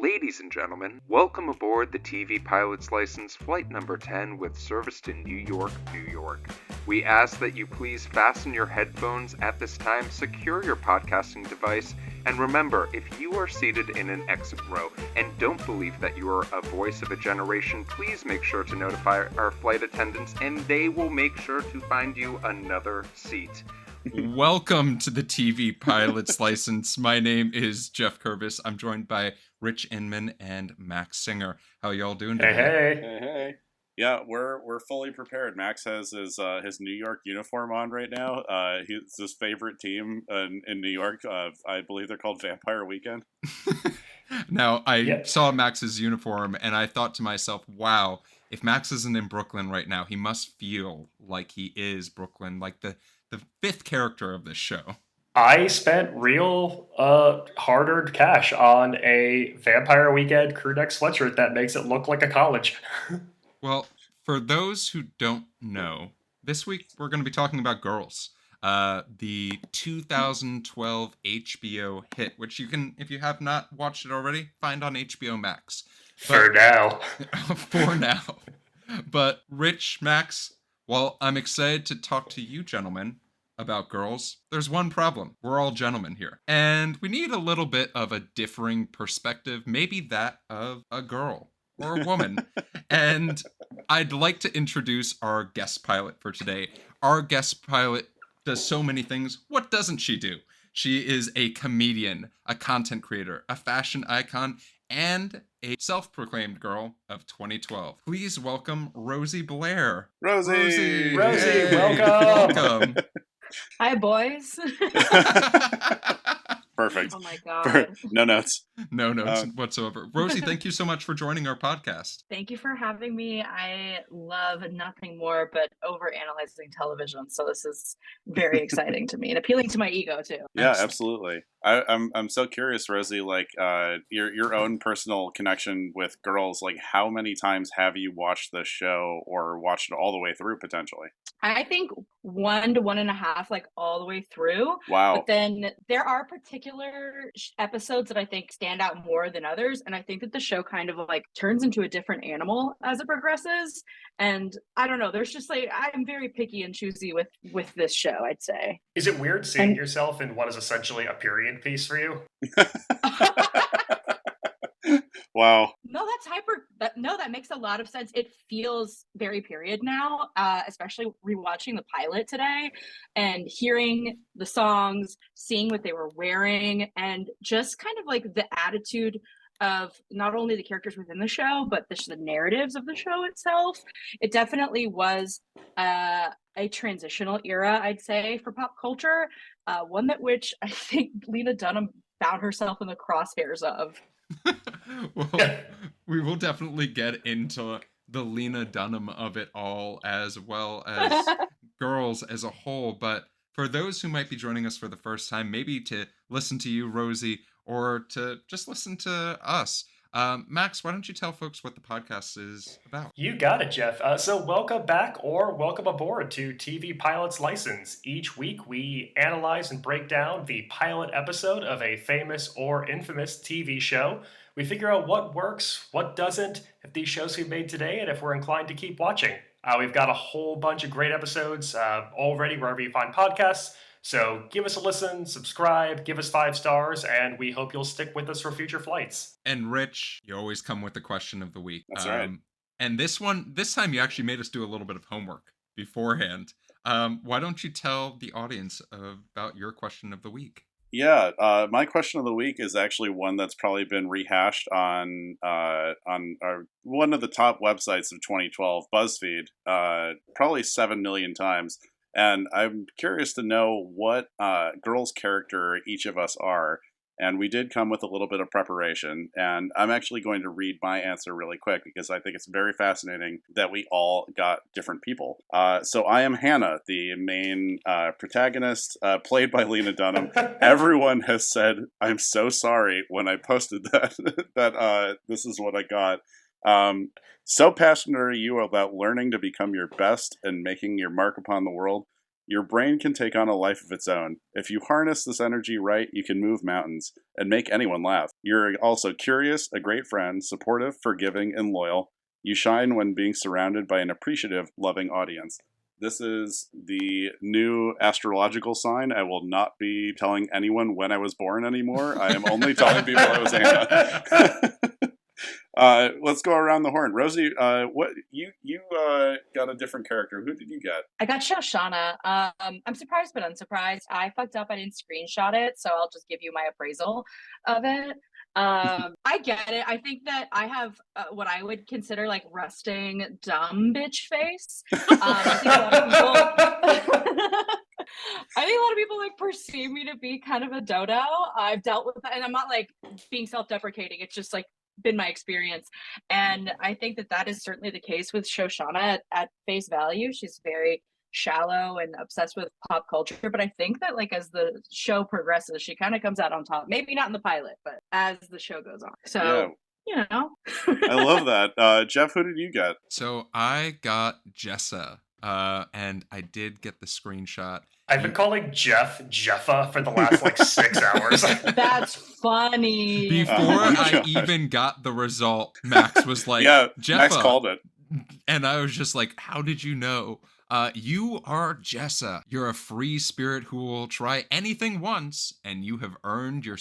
Ladies and gentlemen, welcome aboard the TV Pilot's License Flight Number 10 with service to New York, New York. We ask that you please fasten your headphones at this time, secure your podcasting device, and remember, if you are seated in an exit row and don't believe that you are a voice of a generation, please make sure to notify our flight attendants and they will make sure to find you another seat. Welcome to the TV Pilot's License. My name is Jeff Curvis. I'm joined by Rich Inman and Max Singer. How y'all doing today? Hey. Yeah, we're fully prepared. Max has his New York uniform on right now. It's his favorite team in New York. I believe they're called Vampire Weekend. Now, I saw Max's uniform and I thought to myself, wow, if Max isn't in Brooklyn right now, he must feel like he is Brooklyn, like the fifth character of this show. I spent real hard-earned cash on a Vampire Weekend crew neck sweatshirt that makes it look like a college. Well, for those who don't know, this week we're going to be talking about Girls, the 2012 HBO hit, which you can, if you have not watched it already, find on HBO Max. For now. For now. But Rich, Max, while I'm excited to talk to you gentlemen about Girls, there's one problem. We're all gentlemen here. And we need a little bit of a differing perspective, maybe that of a girl or a woman. And I'd like to introduce our guest pilot for today. Our guest pilot does so many things. What doesn't she do? She is a comedian, a content creator, a fashion icon, and a self-proclaimed girl of 2012. Please welcome Rosey Blair. Rosey, welcome. Hi, boys. Perfect. Oh my God. No notes. No notes whatsoever. Rosey, thank you so much for joining our podcast. Thank you for having me. I love nothing more but overanalyzing television, so this is very exciting to me and appealing to my ego too. Yeah, absolutely. I'm so curious, Rosey. Like, your own personal connection with Girls. Like, how many times have you watched the show or watched it all the way through potentially? I think 1 to 1.5, like all the way through. Wow. But then there are particular episodes that I think stand out more than others. And I think that the show kind of like turns into a different animal as it progresses. And I don't know, there's just like, I'm very picky and choosy with this show, I'd say. Is it weird seeing yourself in what is essentially a period piece for you? Wow. No, that makes a lot of sense. It feels very period now, especially rewatching the pilot today and hearing the songs, seeing what they were wearing, and just kind of like the attitude of not only the characters within the show, but the narratives of the show itself. It definitely was a transitional era, I'd say, for pop culture, one that which I think Lena Dunham found herself in the crosshairs of. Well, we will definitely get into the Lena Dunham of it all, as well as Girls as a whole. But for those who might be joining us for the first time, maybe to listen to you, Rosey, or to just listen to us, Max, why don't you tell folks what the podcast is about? You got it, Jeff. So welcome back or welcome aboard to TV Pilot's License. Each week we analyze and break down the pilot episode of a famous or infamous TV show. We figure out what works, what doesn't, if these shows we've made today, and if we're inclined to keep watching. We've got a whole bunch of great episodes already wherever you find podcasts. So give us a listen, subscribe, give us 5 stars, and we hope you'll stick with us for future flights. And Rich, you always come with the question of the week. That's right. And this time you actually made us do a little bit of homework beforehand. Why don't you tell the audience about your question of the week? Yeah, my question of the week is actually one that's probably been rehashed on one of the top websites of 2012, BuzzFeed, probably 7 million times. And I'm curious to know what Girls' character each of us are. And we did come with a little bit of preparation. And I'm actually going to read my answer really quick because I think it's very fascinating that we all got different people. So I am Hannah, the main protagonist, played by Lena Dunham. Everyone has said, I'm so sorry when I posted that this is what I got. So passionate are you about learning to become your best and making your mark upon the world. Your brain can take on a life of its own. If you harness this energy right, you can move mountains and make anyone laugh. You're also curious, a great friend, supportive, forgiving, and loyal. You shine when being surrounded by an appreciative, loving audience. This is the new astrological sign. I will not be telling anyone when I was born anymore. I am only telling people I was Anna. Let's go around the horn. Rosey, what you got a different character. Who did you get? I got Shoshana. I'm surprised but unsurprised. I fucked up. I didn't screenshot it, so I'll just give you my appraisal of it. I get it. I think that I have what I would consider like resting dumb bitch face. I think a lot of people I think a lot of people like perceive me to be kind of a dodo. I've dealt with that, and I'm not like being self-deprecating. It's just like been my experience, and I think that that is certainly the case with Shoshana at face value. She's very shallow and obsessed with pop culture, but I think that like as the show progresses, she kind of comes out on top. Maybe not in the pilot, but as the show goes on. So you know. I love that. Jeff, who did you get? So I got Jessa, and I did get the screenshot. I've been calling Jeff Jeffa for the last like 6 hours. That's funny. Before I even got the result, Max was like, Yeah, Jeffa. Max called it. And I was just like, how did you know? You are Jessa. You're a free spirit who will try anything once, and you have earned your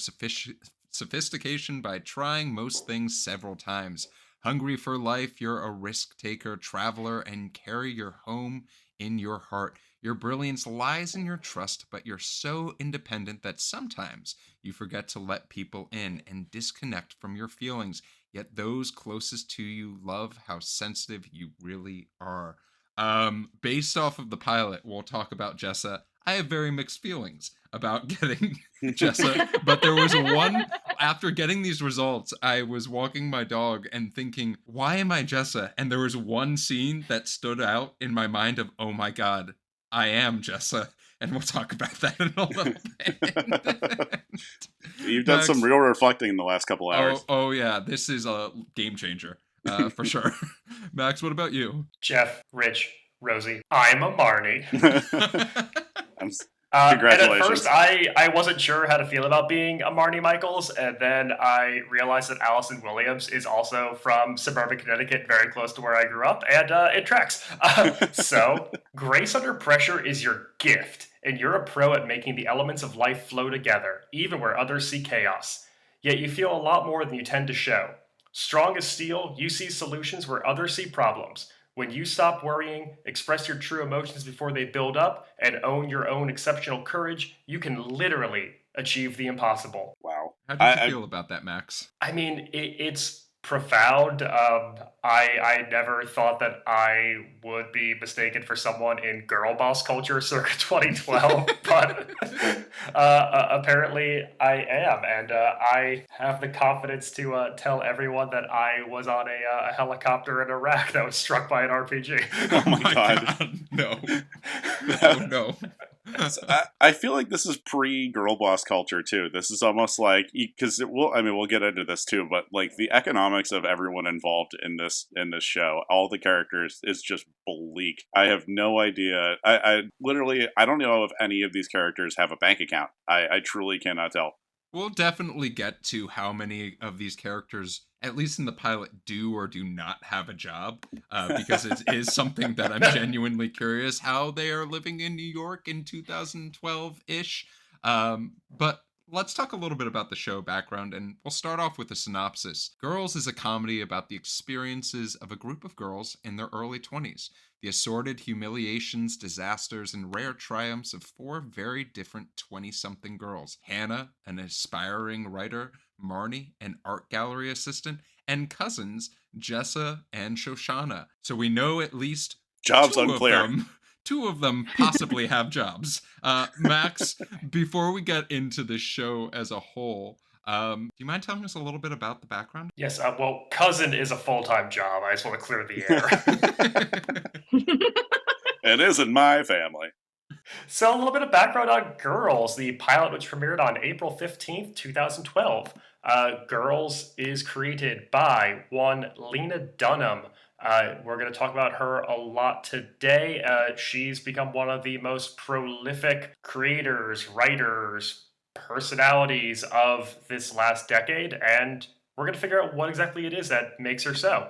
sophistication by trying most things several times. Hungry for life, you're a risk taker, traveler, and carry your home in your heart. Your brilliance lies in your trust, but you're so independent that sometimes you forget to let people in and disconnect from your feelings. Yet those closest to you love how sensitive you really are. Based off of the pilot, we'll talk about Jessa. I have very mixed feelings about getting Jessa, but there was one, after getting these results, I was walking my dog and thinking, why am I Jessa? And there was one scene that stood out in my mind of, oh my God, I am Jessa. And we'll talk about that in a little bit. You've done some real reflecting in the last couple hours. Oh yeah, this is a game changer, for sure. Max, what about you? Jeff, Rich, Rosey, I'm a Marnie. Congratulations. And at first, I wasn't sure how to feel about being a Marnie Michaels, and then I realized that Allison Williams is also from suburban Connecticut, very close to where I grew up, and it tracks. So, grace under pressure is your gift, and you're a pro at making the elements of life flow together, even where others see chaos. Yet you feel a lot more than you tend to show. Strong as steel, you see solutions where others see problems. When you stop worrying, express your true emotions before they build up, and own your own exceptional courage, you can literally achieve the impossible. Wow. How did you feel about that, Max? I mean, it's profound. I never thought that I would be mistaken for someone in girl boss culture circa 2012, but apparently I am, and I have the confidence to tell everyone that I was on a helicopter in Iraq that was struck by an RPG. Oh my God. No. Oh no. So I feel like this is pre-girl boss culture too. This is almost like, because we'll get into this too, but like the economics of everyone involved in this show, all the characters, is just bleak. I have no idea. I literally, I don't know if any of these characters have a bank account. I truly cannot tell. We'll definitely get to how many of these characters, at least in the pilot, do or do not have a job, because it is something that I'm genuinely curious how they are living in New York in 2012-ish. But let's talk a little bit about the show background, and we'll start off with a synopsis. Girls is a comedy about the experiences of a group of girls in their early 20s. The assorted humiliations, disasters, and rare triumphs of four very different 20-something girls. Hannah, an aspiring writer, Marnie, an art gallery assistant, and cousins, Jessa and Shoshana. So we know at least jobs unclear. Two of them possibly have jobs. Max, before we get into the show as a whole, do you mind telling us a little bit about the background? Yes, well, cousin is a full-time job. I just want to clear the air. It isn't my family. So a little bit of background on Girls, the pilot which premiered on April 15th, 2012. Girls is created by one Lena Dunham, We're going to talk about her a lot today. She's become one of the most prolific creators, writers, personalities of this last decade, and we're going to figure out what exactly it is that makes her so.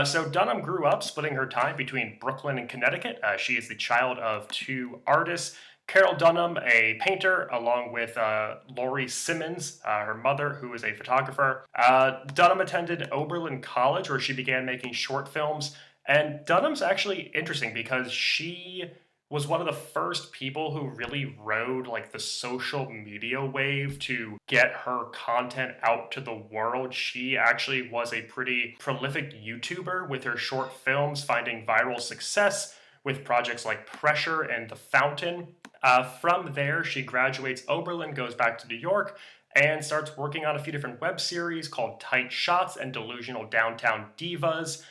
So Dunham grew up splitting her time between Brooklyn and Connecticut. She is the child of two artists, Carol Dunham, a painter, along with Laurie Simmons, her mother, who is a photographer. Dunham attended Oberlin College, where she began making short films. And Dunham's actually interesting because she was one of the first people who really rode like the social media wave to get her content out to the world. She actually was a pretty prolific YouTuber with her short films, finding viral success with projects like Pressure and The Fountain. From there, she graduates Oberlin, goes back to New York, and starts working on a few different web series called Tight Shots and Delusional Downtown Divas.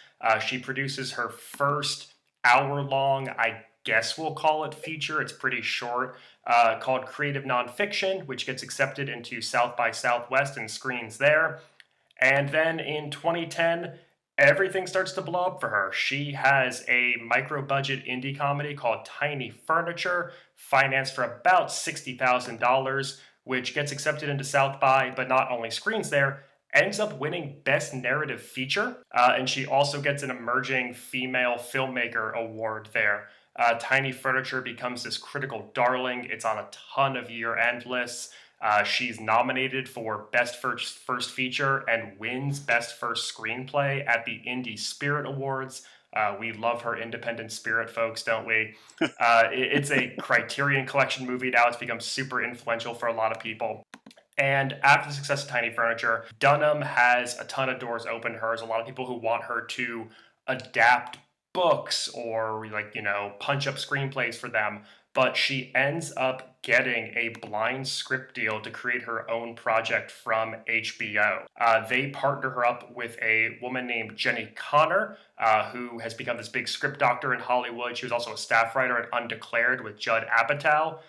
She produces her first hour-long, I guess we'll call it feature, it's pretty short, called Creative Nonfiction, which gets accepted into South by Southwest and screens there. And then in 2010, everything starts to blow up for her. She has a micro-budget indie comedy called Tiny Furniture, financed for about $60,000, which gets accepted into South by, but not only screens there, ends up winning Best Narrative Feature, and she also gets an Emerging Female Filmmaker Award there. Tiny Furniture becomes this critical darling. It's on a ton of year-end lists. She's nominated for Best First Feature and wins Best First Screenplay at the Indie Spirit Awards. We love her independent spirit, folks, don't we? It's a Criterion Collection movie now. It's become super influential for a lot of people. And after the success of Tiny Furniture, Dunham has a ton of doors open to her. There's a lot of people who want her to adapt books or, like, punch up screenplays for them. But she ends up getting a blind script deal to create her own project from HBO. They partner her up with a woman named Jenny Connor, who has become this big script doctor in Hollywood. She was also a staff writer at Undeclared with Judd Apatow.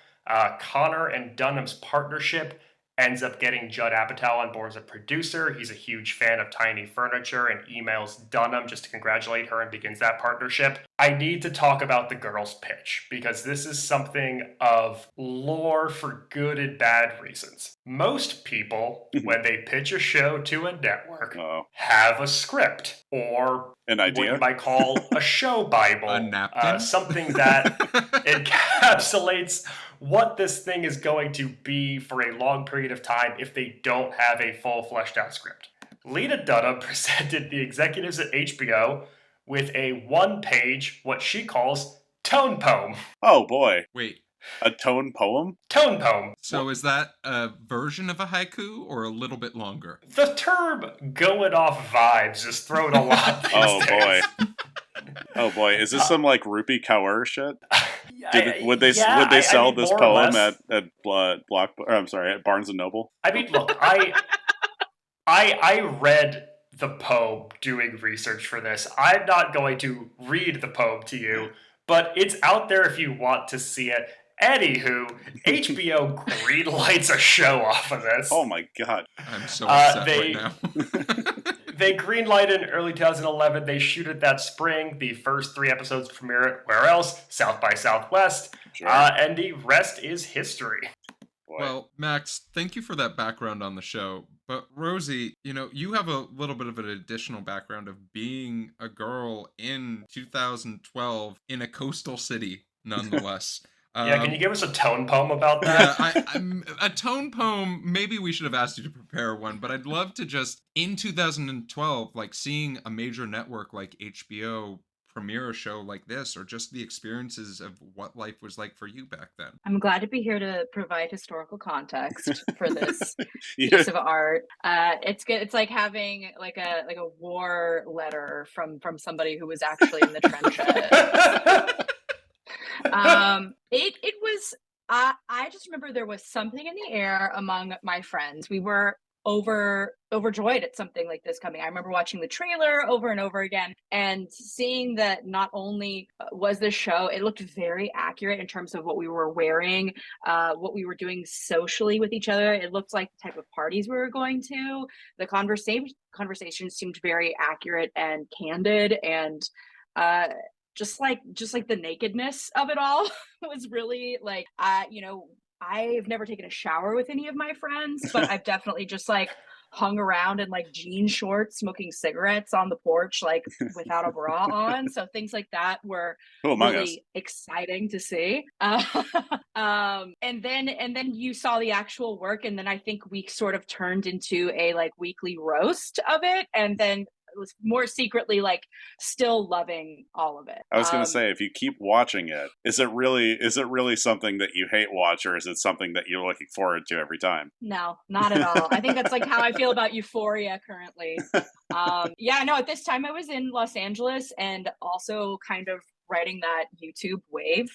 Connor and Dunham's partnership ends up getting Judd Apatow on board as a producer. He's a huge fan of Tiny Furniture and emails Dunham just to congratulate her and begins that partnership. I need to talk about the girl's pitch because this is something of lore for good and bad reasons. Most people, when they pitch a show to a network, have a script or an idea, what you might call a show Bible, a napkin, something that encapsulates what this thing is going to be for a long period of time if they don't have a full fleshed out script. Lena Dunham presented the executives at HBO with a one-page, what she calls, tone poem. Oh boy. Wait. A tone poem? Tone poem. So is that a version of a haiku or a little bit longer? The term going off vibes is thrown a lot these days. Boy. Oh boy, is this some like Rupi Kaur shit? Would they sell this poem at Barnes and Noble? I mean, look, I read the poem doing research for this. I'm not going to read the poem to you, but it's out there if you want to see it. Anywho, HBO greenlights a show off of this. Oh my god. I'm so upset right now. They greenlighted in early 2011. They shoot it that spring. The first 3 episodes premiere it. Where else? South by Southwest. Sure. And the rest is history. Boy. Well, Max, thank you for that background on the show. But Rosey, you have a little bit of an additional background of being a girl in 2012 in a coastal city, nonetheless. Yeah, can you give us a tone poem about that? Yeah, a tone poem, maybe we should have asked you to prepare one, but I'd love to just, in 2012, like seeing a major network like HBO premiere a show like this, or just the experiences of what life was like for you back then. I'm glad to be here to provide historical context for this piece of art. It's good. It's like having like a war letter from somebody who was actually in the trenches. It was, I just remember there was something in the air among my friends. We were overjoyed at something like this coming. I remember watching the trailer over and over again and seeing that not only was this show, it looked very accurate in terms of what we were wearing, what we were doing socially with each other. It looked like the type of parties we were going to. The conversation seemed very accurate and candid, and just like the nakedness of it all was really like, I've never taken a shower with any of my friends, but I've definitely just like hung around in like jean shorts, smoking cigarettes on the porch, like without a bra on. So things like that were Who among us? really exciting to see. And then you saw the actual work, and then I think we sort of turned into a like weekly roast of it, and then was more secretly like still loving all of it. I was going to say, if you keep watching it, is it really something that you hate watch, or is it something that you're looking forward to every time? No, not at all. I think that's like how I feel about Euphoria currently. Yeah, no, at this time I was in Los Angeles and also kind of riding that YouTube wave.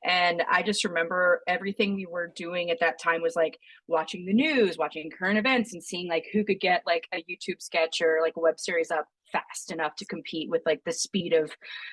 And I just remember everything we were doing at that time was like watching the news, watching current events, and seeing like who could get like a YouTube sketch or like a web series up fast enough to compete with like the speed of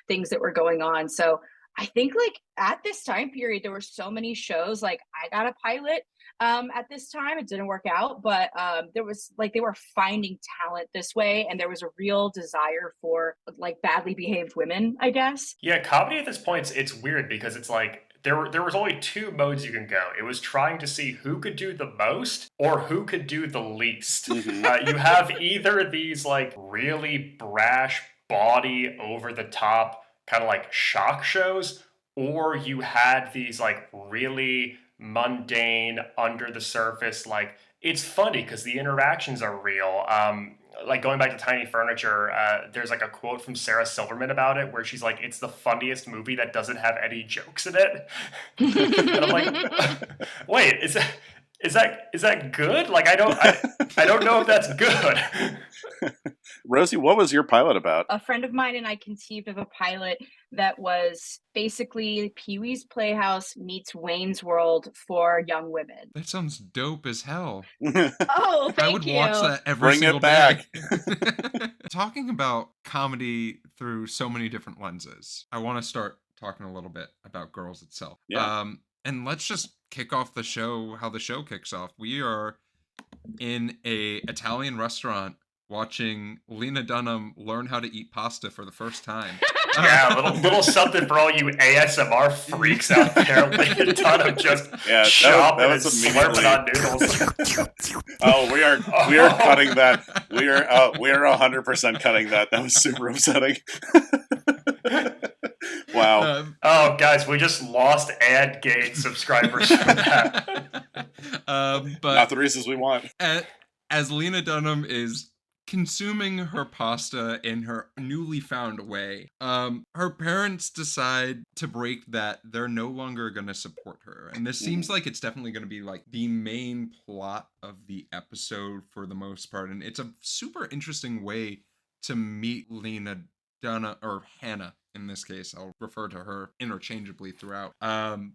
things that were going on. So I think like at this time period, there were so many shows. Like I got a pilot at this time. It didn't work out, but there was like they were finding talent this way, and there was a real desire for like badly behaved women, I guess. Yeah, comedy at this point, it's weird because it's like there was only two modes you can go. It was trying to see who could do the most or who could do the least. You have either these like really brash, bawdy, over the top kind of like shock shows, or you had these like really mundane, under the surface, like it's funny because the interactions are real. Like going back to Tiny Furniture, there's like a quote from Sarah Silverman about it where she's like, "It's the funniest movie that doesn't have any jokes in it." And I'm like, "Wait, is that good? Like I don't know if that's good." Rosie, what was your pilot about? A friend of mine and I conceived of a pilot that was basically Pee-wee's Playhouse meets Wayne's World for young women. That sounds dope as hell. Oh, thank you. I would watch that every Bring single it back. day. Talking about comedy through so many different lenses, I want to start talking a little bit about Girls itself. Yeah. And let's just kick off the show how the show kicks off. We are in a Italian restaurant watching Lena Dunham learn how to eat pasta for the first time. Yeah, little something for all you ASMR freaks out there. Lena Dunham just chopping and slurping on noodles. Oh, we are cutting that. We are 100% cutting that. That was super upsetting. Wow. Oh, guys, we just lost ad gain subscribers from that. But not the reasons we want. As Lena Dunham is consuming her pasta in her newly found way, her parents decide to break that. They're no longer going to support her, and this seems like it's definitely going to be like the main plot of the episode for the most part, and it's a super interesting way to meet Lena Dunham, or Hannah in this case. I'll refer to her interchangeably throughout.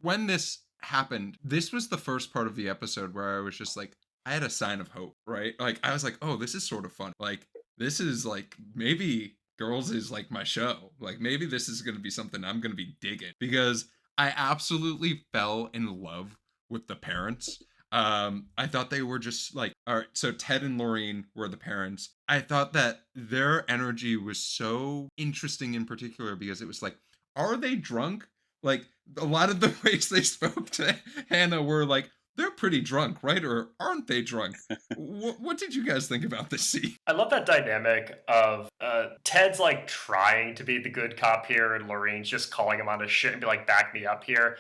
When this happened, this was the first part of the episode where I was just like, I had a sign of hope, right? Like, I was like, oh, this is sort of fun. Like, this is like, maybe Girls is like my show. Like, maybe this is going to be something I'm going to be digging, because I absolutely fell in love with the parents. I thought they were just like, all right, so Ted and Lorraine were the parents. I thought that their energy was so interesting in particular because it was like, are they drunk? Like, a lot of the ways they spoke to Hannah were like, they're pretty drunk, right? Or aren't they drunk? What did you guys think about this scene? I love that dynamic of Ted's like trying to be the good cop here, and Lorraine's just calling him on his shit and be like, back me up here.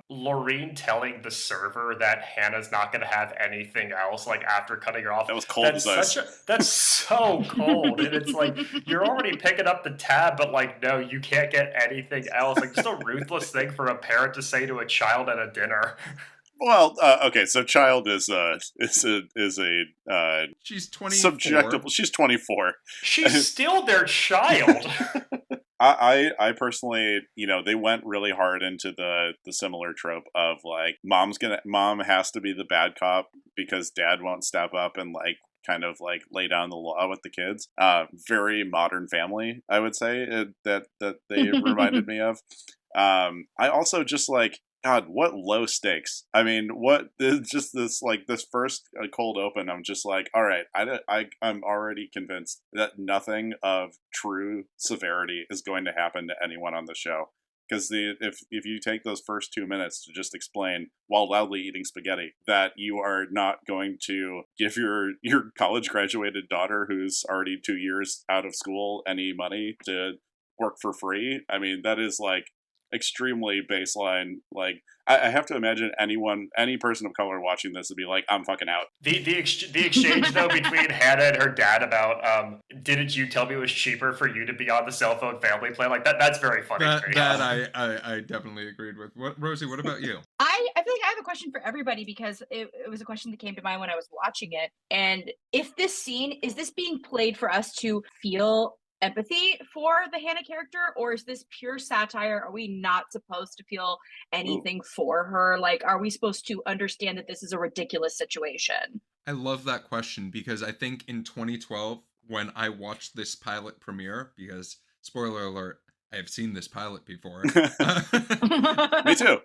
Lorraine telling the server that Hannah's not going to have anything else, like after cutting her off. That was cold as ice. That's so cold. And it's like, you're already picking up the tab, but like, no, you can't get anything else. Like, just a ruthless thing for a parent to say to a child at a dinner. Well, okay, so child is a she's 24. Subjective. She's 24. She's still their child. I personally, they went really hard into the similar trope of like mom has to be the bad cop because dad won't step up and like kind of like lay down the law with the kids. Very Modern Family, I would say, that they reminded me of. I also just like, God, what low stakes. I mean, what is just this like this first cold open? I'm just like, all right, I'm already convinced that nothing of true severity is going to happen to anyone on the show. Because if you take those first 2 minutes to just explain, while loudly eating spaghetti, that you are not going to give your college graduated daughter, who's already 2 years out of school, any money to work for free, I mean, that is like extremely baseline. Like, I have to imagine any person of color watching this would be like, I'm fucking out. The exchange though between Hannah and her dad about didn't you tell me it was cheaper for you to be on the cell phone family plan, like that's very funny to me. That I definitely agreed with. What, Rosie, what about you? I feel like I have a question for everybody because it was a question that came to mind when I was watching it. And if this scene, is this being played for us to feel empathy for the Hannah character, or is this pure satire? Are we not supposed to feel anything for her? Like, are we supposed to understand that this is a ridiculous situation? I love that question because I think in 2012, when I watched this pilot premiere, because spoiler alert, I have seen this pilot before. Me too.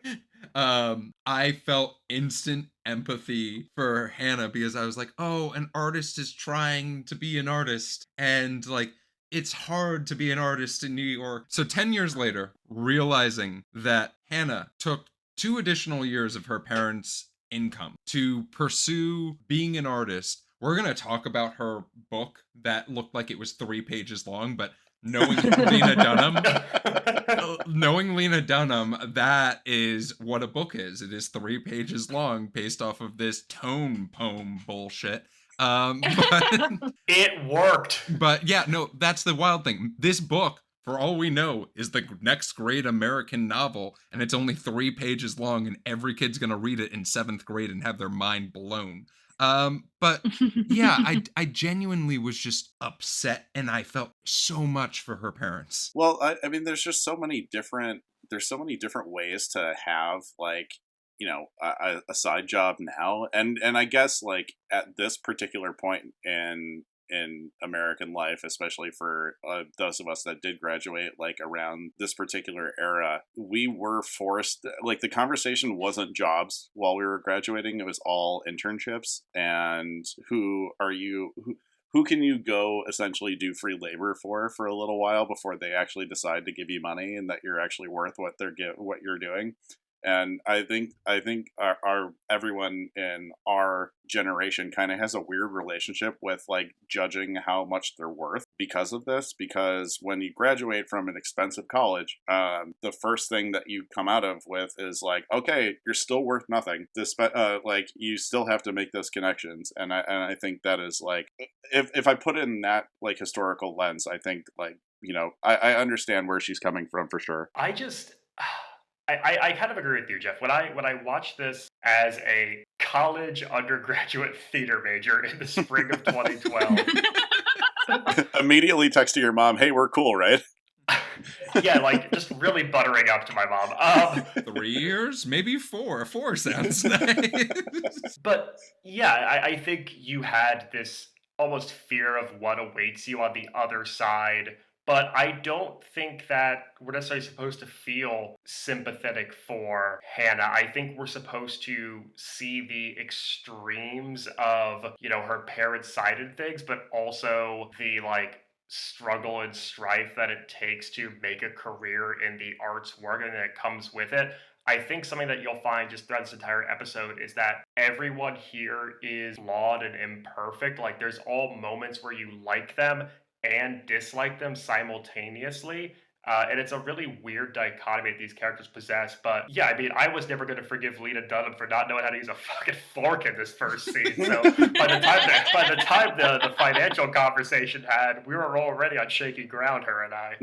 I felt instant empathy for Hannah because I was like, oh, an artist is trying to be an artist, and like, it's hard to be an artist in New York. So 10 years later, realizing that Hannah took 2 additional years of her parents' income to pursue being an artist. We're going to talk about her book that looked like it was 3 pages long, but knowing Lena Dunham, that is what a book is. It is 3 pages long based off of this tone poem bullshit. But it worked. But yeah, no, that's the wild thing. This book, for all we know, is the next great American novel, and it's only 3 pages long, and every kid's gonna read it in 7th grade and have their mind blown. But yeah, I genuinely was just upset, and I felt so much for her parents. Well, I mean, there's so many different ways to have like, you know, a side job now, and I guess like at this particular point in American life, especially for those of us that did graduate like around this particular era, we were forced, like, the conversation wasn't jobs while we were graduating, it was all internships, and who can you go essentially do free labor for a little while before they actually decide to give you money and that you're actually worth what you're doing. And I think our everyone in our generation kind of has a weird relationship with like judging how much they're worth because of this. Because when you graduate from an expensive college, the first thing that you come out of with is like, okay, you're still worth nothing. Like you still have to make those connections. And I think that is like, if I put it in that like historical lens, I think like, you know, I understand where she's coming from for sure. I kind of agree with you, Jeff. When I watched this as a college undergraduate theater major in the spring of 2012, immediately text to your mom, "Hey, we're cool, right?" Yeah, like just really buttering up to my mom. 3 years, maybe 4. 4 sounds nice. But yeah, I think you had this almost fear of what awaits you on the other side. But I don't think that we're necessarily supposed to feel sympathetic for Hannah. I think we're supposed to see the extremes of, you know, her parents' side of things, but also the like struggle and strife that it takes to make a career in the arts work and that comes with it. I think something that you'll find just throughout this entire episode is that everyone here is flawed and imperfect. Like there's all moments where you like them and dislike them simultaneously. And it's a really weird dichotomy that these characters possess. But yeah, I mean, I was never going to forgive Lena Dunham for not knowing how to use a fucking fork in this first scene. So by the time the financial conversation had, we were already on shaky ground, her and I.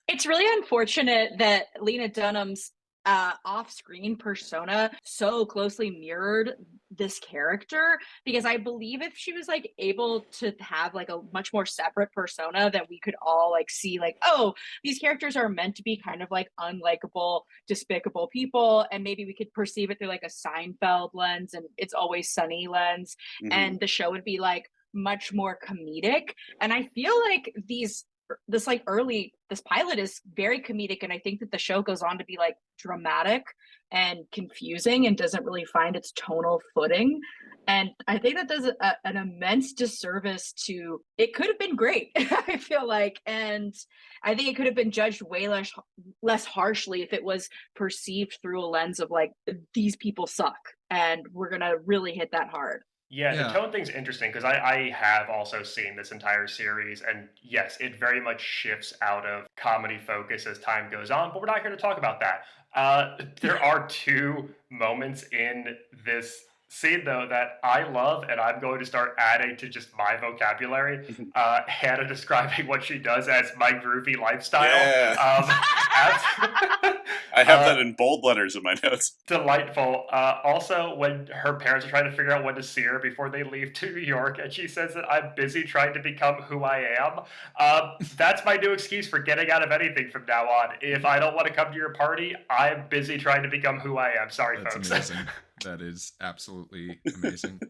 It's really unfortunate that Lena Dunham's off-screen persona so closely mirrored this character, because I believe if she was like able to have like a much more separate persona that we could all like see like, oh, these characters are meant to be kind of like unlikable, despicable people, and maybe we could perceive it through like a Seinfeld lens and It's Always Sunny lens, Mhm. and the show would be like much more comedic. And I feel like this pilot is very comedic, and I think that the show goes on to be like dramatic and confusing and doesn't really find its tonal footing, and I think that does an immense disservice to it. Could have been great. I feel like, and I think it could have been judged way less harshly if it was perceived through a lens of like, these people suck and we're gonna really hit that hard. Yeah, the Yeah. tone thing's interesting because I have also seen this entire series, and yes, it very much shifts out of comedy focus as time goes on, but we're not here to talk about that. There are two moments in this scene, though, that I love, and I'm going to start adding to just my vocabulary. Hannah describing what she does as my groovy lifestyle. Yeah. I have that in bold letters in my notes. Delightful. Also, when her parents are trying to figure out when to see her before they leave to New York, and she says that I'm busy trying to become who I am. That's my new excuse for getting out of anything from now on. If I don't want to come to your party, I'm busy trying to become who I am. Sorry, That's folks. amazing. That is absolutely amazing.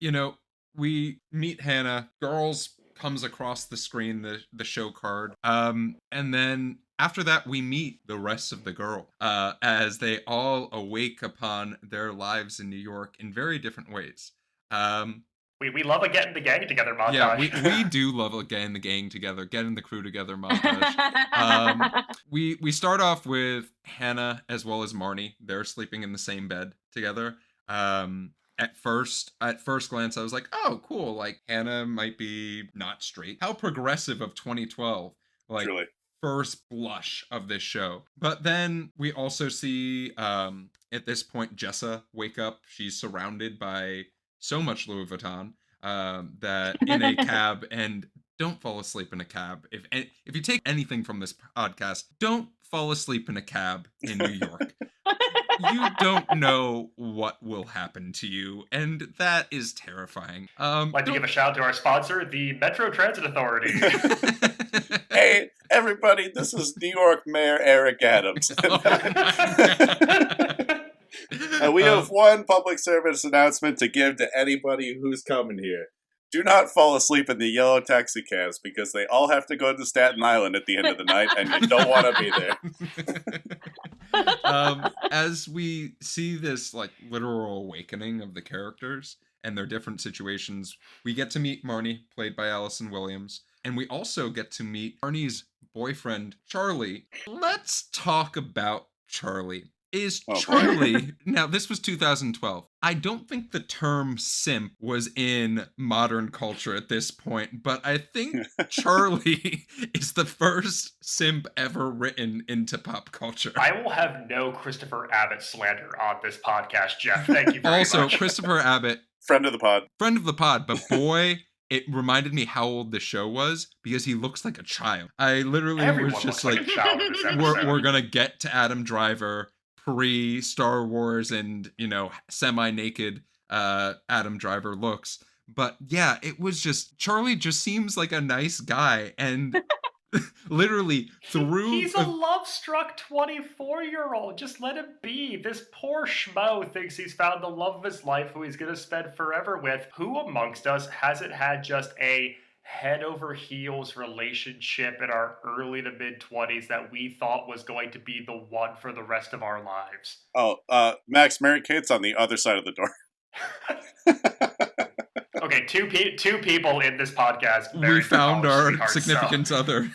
You know, we meet Hannah. Girls comes across the screen, the show card. And then after that, we meet the rest of the girl as they all awake upon their lives in New York in very different ways. We love a getting the gang together montage. Yeah, we do love a getting the gang together, getting the crew together montage. We start off with Hannah as well as Marnie. They're sleeping in the same bed together. At first glance, I was like, oh, cool. Like, Hannah might be not straight. How progressive of 2012. Like, Truly. first blush of this show. But then we also see, at this point, Jessa wake up. She's surrounded by so much Louis Vuitton that in a cab, and don't fall asleep in a cab. If you take anything from this podcast, don't fall asleep in a cab in New York. You don't know what will happen to you, and that is terrifying. Like to give a shout out to our sponsor, the Metro Transit Authority. Hey, everybody, this is New York Mayor Eric Adams. And we have one public service announcement to give to anybody who's coming here. Do not fall asleep in the yellow taxi cabs, because they all have to go to Staten Island at the end of the night, and you don't want to be there. As we see this like literal awakening of the characters and their different situations, we get to meet Marnie, played by Allison Williams, and we also get to meet Marnie's boyfriend, Charlie. Let's talk about Charlie. Is Charlie, now this was 2012. I don't think the term simp was in modern culture at this point, but I think Charlie is the first simp ever written into pop culture. I will have no Christopher Abbott slander on this podcast, Jeff. Thank you very much. Also, Christopher Abbott, Friend of the pod, but boy, it reminded me how old the show was, because he looks like a child. I literally Everyone was just looks like, a child in this episode. we're gonna get to Adam Driver pre-Star Wars and, semi-naked Adam Driver looks. But yeah, it was just, Charlie just seems like a nice guy, and literally through... He's a love-struck 24-year-old. Just let him be. This poor schmo thinks he's found the love of his life who he's going to spend forever with. Who amongst us hasn't had just a head over heels relationship in our early to mid 20s that we thought was going to be the one for the rest of our lives? Max, Mary Kate's on the other side of the door. Okay, two people in this podcast. We found our significant other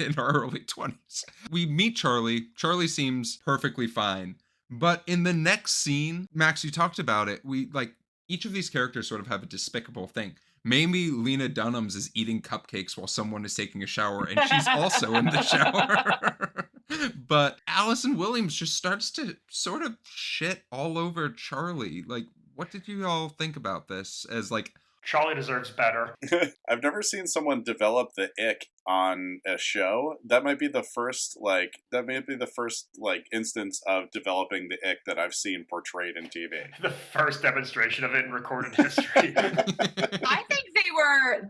in our early 20s. We meet Charlie. Charlie seems perfectly fine. But in the next scene, Max, you talked about it. Each of these characters sort of have a despicable thing. Maybe Lena Dunham's is eating cupcakes while someone is taking a shower, and she's also in the shower. But Allison Williams just starts to sort of shit all over Charlie. Like, what did you all think about this? As Charlie deserves better. I've never seen someone develop the ick on a show. That might be the first instance of developing the ick that I've seen portrayed in TV. The first demonstration of it in recorded history. I think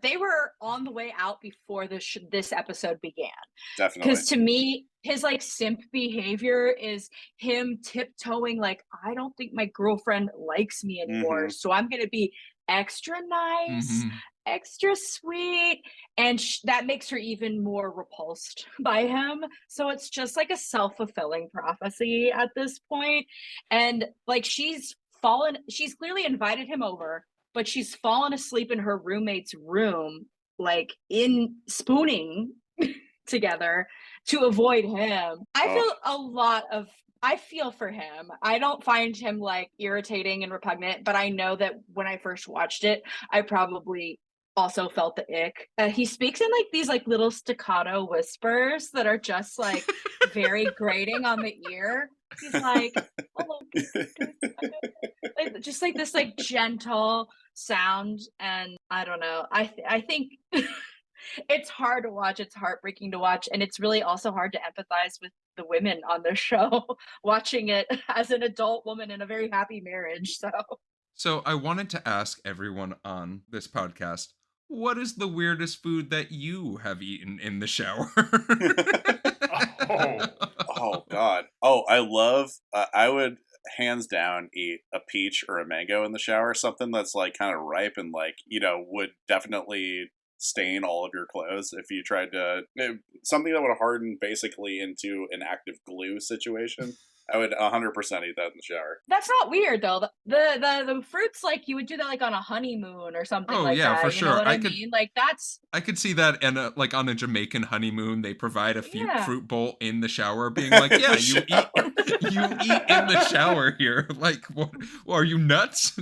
they were on the way out before this episode began. Definitely. Because to me, his like simp behavior is him tiptoeing like, I don't think my girlfriend likes me anymore, so I'm gonna be extra nice, extra sweet, and that makes her even more repulsed by him. So it's just like a self-fulfilling prophecy at this point. And like she's clearly invited him over, but she's fallen asleep in her roommate's room, like in spooning together to avoid him. I feel for him. I don't find him like irritating and repugnant, but I know that when I first watched it, I probably also felt the ick. He speaks in like these like little staccato whispers that are just like very grating on the ear. He's like, oh, just like this like gentle sound, and I don't know. I think it's hard to watch. It's heartbreaking to watch, and it's really also hard to empathize with the women on the show watching it as an adult woman in a very happy marriage. So I wanted to ask everyone on this podcast, what is the weirdest food that you have eaten in the shower? Oh God. Oh, I love. I would hands down eat a peach or a mango in the shower. Something that's like kind of ripe and like would definitely stain all of your clothes if you tried to, something that would harden basically into an active glue situation. I would 100% eat that in the shower. That's not weird though. The fruits, like you would do that like on a honeymoon or something. Oh like yeah, that. for You sure. know what I mean? Like that's. I could see that, and like on a Jamaican honeymoon, they provide a fruit bowl in the shower, being like, "Yeah, you eat in the shower here." Like, what? Are you nuts?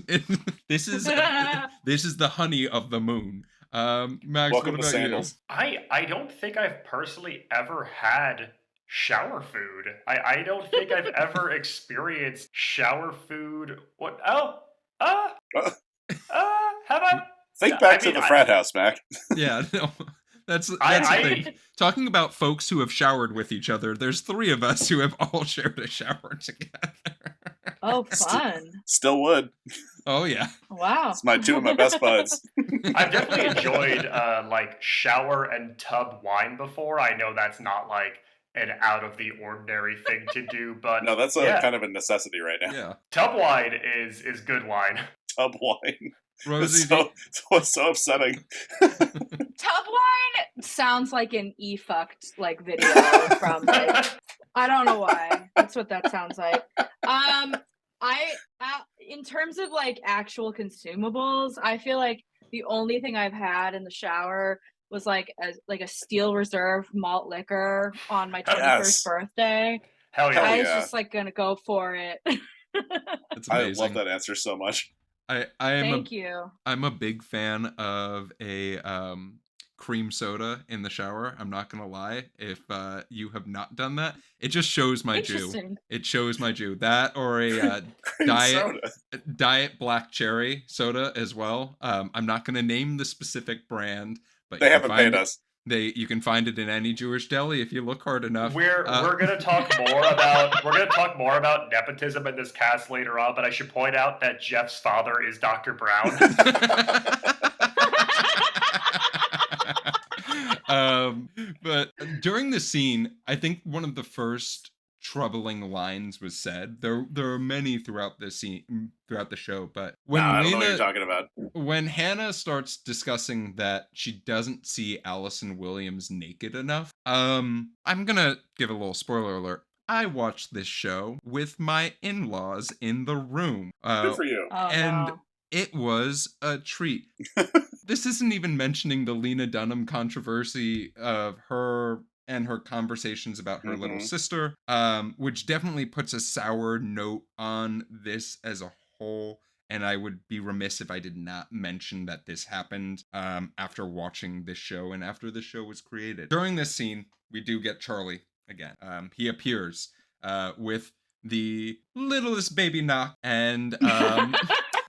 This is the honey of the moon. Max, welcome what to about sandals. you? I don't think I've personally ever had shower food. I don't think I've ever experienced shower food. What? Have I? Think back to the frat house, Mac. Yeah, no. That's the thing. Talking about folks who have showered with each other, there's 3 of us who have all shared a shower together. Oh, fun. Still would. Oh, yeah. Wow. It's 2 of my best buds. I've definitely enjoyed like shower and tub wine before. I know that's not like an out of the ordinary thing to do, but no, that's kind of a necessity right now. Yeah. Tub wine is good wine. Tub wine. Rosey, it's so upsetting. Tub wine sounds like an e-fucked like video from like, I don't know why. That's what that sounds like. In terms of like actual consumables, I feel like the only thing I've had in the shower was like a Steel Reserve malt liquor on my 21st birthday. Hell yeah. I was just like gonna go for it. That's amazing. I love that answer so much. Thank you. I'm a big fan of a cream soda in the shower. I'm not gonna lie. If you have not done that, it just shows my Jew. It shows my Jew. That or a diet black cherry soda as well. I'm not gonna name the specific brand, but they haven't paid us. You can find it in any Jewish deli if you look hard enough. We're gonna talk more about nepotism in this cast later on, but I should point out that Jeff's father is Dr. Brown. But during the scene, I think one of the first troubling lines was said. There are many throughout the show, but when I don't know what you're talking about. When Hannah starts discussing that she doesn't see Allison Williams naked enough, I'm gonna give a little spoiler alert. I watched this show with my in-laws in the room. Good for you. It was a treat. This isn't even mentioning the Lena Dunham controversy of her and her conversations about her little sister, which definitely puts a sour note on this as a whole. And I would be remiss if I did not mention that this happened after watching this show and after the show was created. During this scene, we do get Charlie again. He appears with the littlest baby knock, and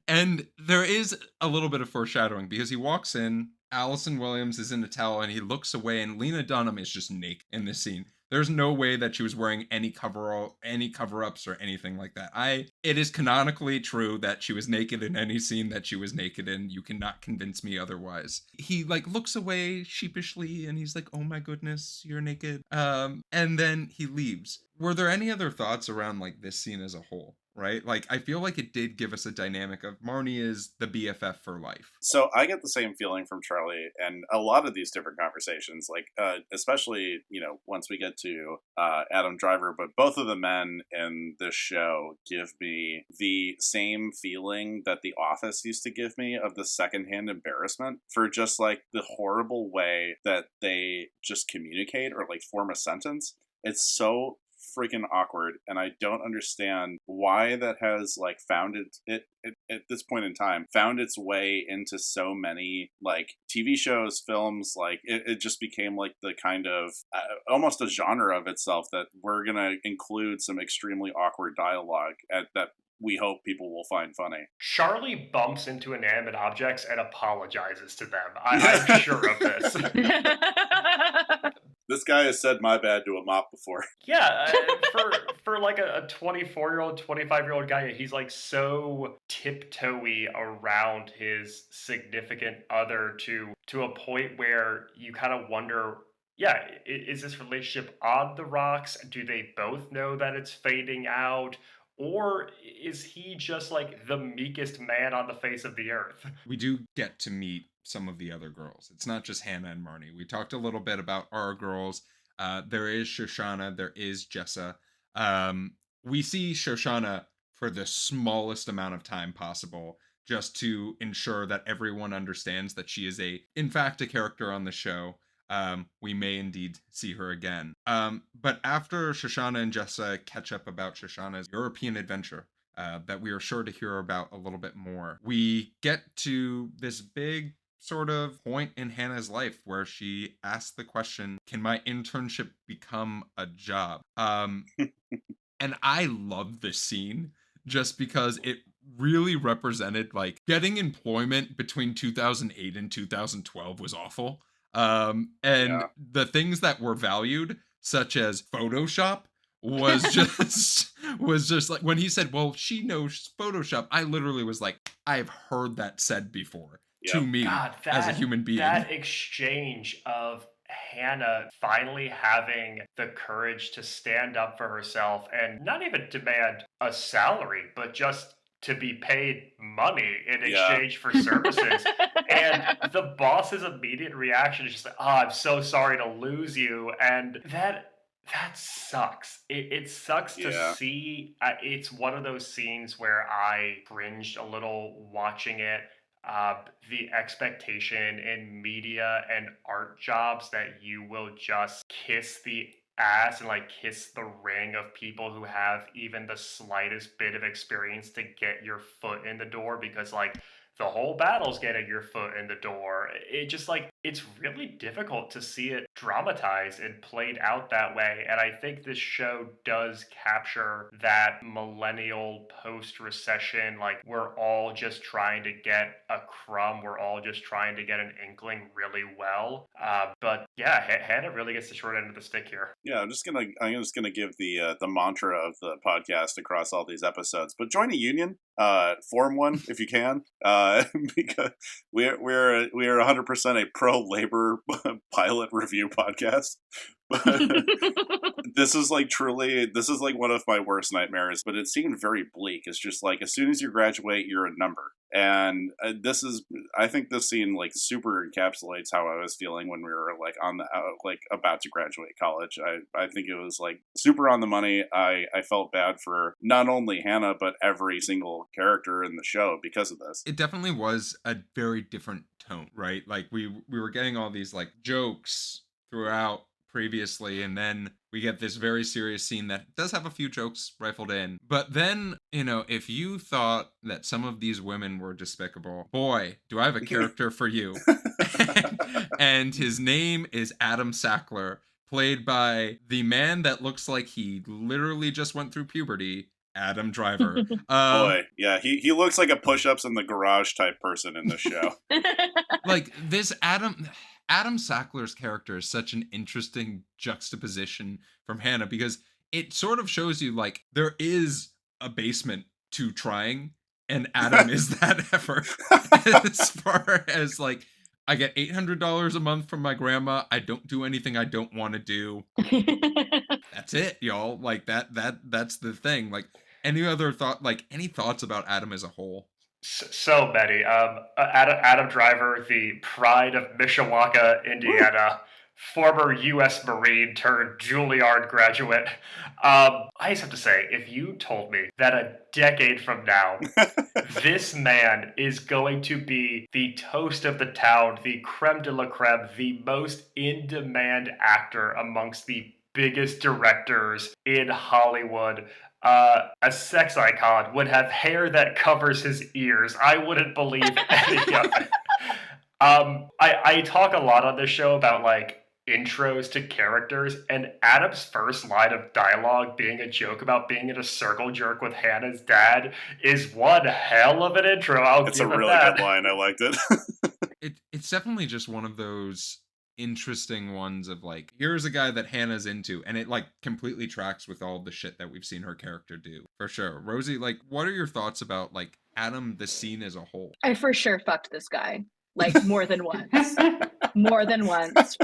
And there is a little bit of foreshadowing because he walks in, Allison Williams is in a towel, and he looks away, and Lena Dunham is just naked in this scene. There's no way that she was wearing any cover-ups or anything like that. It is canonically true that she was naked in any scene that she was naked in. You cannot convince me otherwise. He like looks away sheepishly and he's like, "Oh my goodness, you're naked." And then he leaves. Were there any other thoughts around like this scene as a whole? Right? Like, I feel like it did give us a dynamic of Marnie is the BFF for life. So I get the same feeling from Charlie and a lot of these different conversations, like especially, once we get to Adam Driver, but both of the men in this show give me the same feeling that The Office used to give me of the secondhand embarrassment for just like the horrible way that they just communicate or like form a sentence. It's so freaking awkward, and I don't understand why that has like it at this point in time found its way into so many like TV shows, films. Like it just became like the kind of almost a genre of itself that we're gonna include some extremely awkward dialogue that we hope people will find funny. Charlie bumps into inanimate objects and apologizes to them. I'm sure of this. This guy has said "my bad" to a mop before. Yeah, for like a 24-year-old, 25-year-old guy, he's like so tiptoey around his significant other to a point where you kind of wonder, yeah, is this relationship on the rocks? Do they both know that it's fading out? Or is he just like the meekest man on the face of the earth? We do get to meet some of the other girls. It's not just Hannah and Marnie. We talked a little bit about our girls. There is Shoshana. There is Jessa. We see Shoshana for the smallest amount of time possible, just to ensure that everyone understands that she is in fact, a character on the show. We may indeed see her again. But after Shoshana and Jessa catch up about Shoshana's European adventure, that we are sure to hear about a little bit more, we get to this big sort of point in Hannah's life where she asks the question, can my internship become a job? And I love this scene just because it really represented like getting employment between 2008 and 2012 was awful. The things that were valued, such as Photoshop, was just like when he said, "Well, she knows Photoshop," I literally was like, I've heard that said before to me. God, as a human being. That exchange of Hannah finally having the courage to stand up for herself and not even demand a salary, but just to be paid money in exchange for services. And the boss's immediate reaction is just like, "Oh, I'm so sorry to lose you." And that sucks. It sucks to see. It's one of those scenes where I cringed a little watching it. The expectation in media and art jobs that you will just kiss the ass and like kiss the ring of people who have even the slightest bit of experience to get your foot in the door, because like the whole battle's getting your foot in the door. It just like, it's really difficult to see it dramatized and played out that way. And I think this show does capture that millennial post-recession, like we're all just trying to get a crumb. We're all just trying to get an inkling really well. But yeah, Hannah really gets the short end of the stick here. Yeah, I'm just gonna give the mantra of the podcast across all these episodes. But join a union, form one if you can, because we're 100% a pro-labor pilot review podcast. This is like one of my worst nightmares, but it seemed very bleak. It's just like, as soon as you graduate, you're a number. And I think this scene like super encapsulates how I was feeling when we were like about to graduate college. I think it was like super on the money. I felt bad for not only Hannah, but every single character in the show because of this. It definitely was a very different tone, right? Like we were getting all these like jokes throughout previously, and then we get this very serious scene that does have a few jokes rifled in. But then, if you thought that some of these women were despicable, boy, do I have a character for you. And his name is Adam Sackler, played by the man that looks like he literally just went through puberty, Adam Driver. Boy, yeah, he looks like a push-ups in the garage type person in this show. Like this Adam Sackler's character is such an interesting juxtaposition from Hannah, because it sort of shows you like there is a basement to trying, and Adam is that effort. As far as like, I get $800 a month from my grandma. I don't do anything I don't want to do. That's it, y'all. Like that's the thing. Like any thoughts about Adam as a whole? So many. Adam Driver, the pride of Mishawaka, Indiana, former U.S. Marine turned Juilliard graduate. I just have to say, if you told me that a decade from now, this man is going to be the toast of the town, the creme de la creme, the most in-demand actor amongst the biggest directors in Hollywood, a sex icon, would have hair that covers his ears, I wouldn't believe any of it. I talk a lot on this show about like intros to characters, and Adam's first line of dialogue being a joke about being in a circle jerk with Hannah's dad is one hell of an intro. It's a really good line. I liked it. It's definitely just one of those interesting ones of like, here's a guy that Hannah's into, and it like completely tracks with all the shit that we've seen her character do, for sure. Rosey, like, what are your thoughts about like Adam, the scene as a whole? I for sure fucked this guy, like more than once,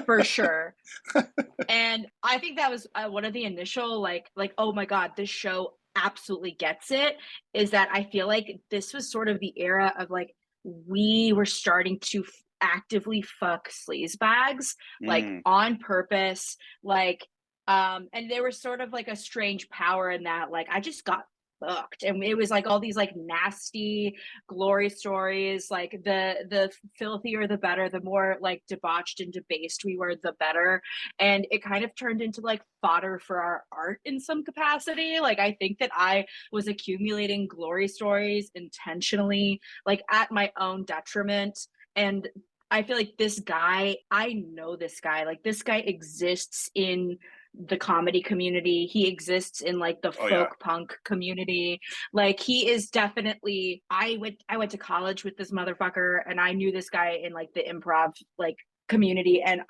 for sure. And I think that was one of the initial like, oh my God, this show absolutely gets it, is that I feel like this was sort of the era of like, we were starting to actively fuck sleazebags, like on purpose, like and there was sort of like a strange power in that, like I just got fucked, and it was like all these like nasty glory stories, like the filthier the better, the more like debauched and debased we were the better, and it kind of turned into like fodder for our art in some capacity. Like I think that I was accumulating glory stories intentionally, like at my own detriment. And I feel like this guy, I know this guy, like this guy exists in the comedy community. He exists in like the folk punk community. Like he is definitely, I went to college with this motherfucker, and I knew this guy in like the improv like community. And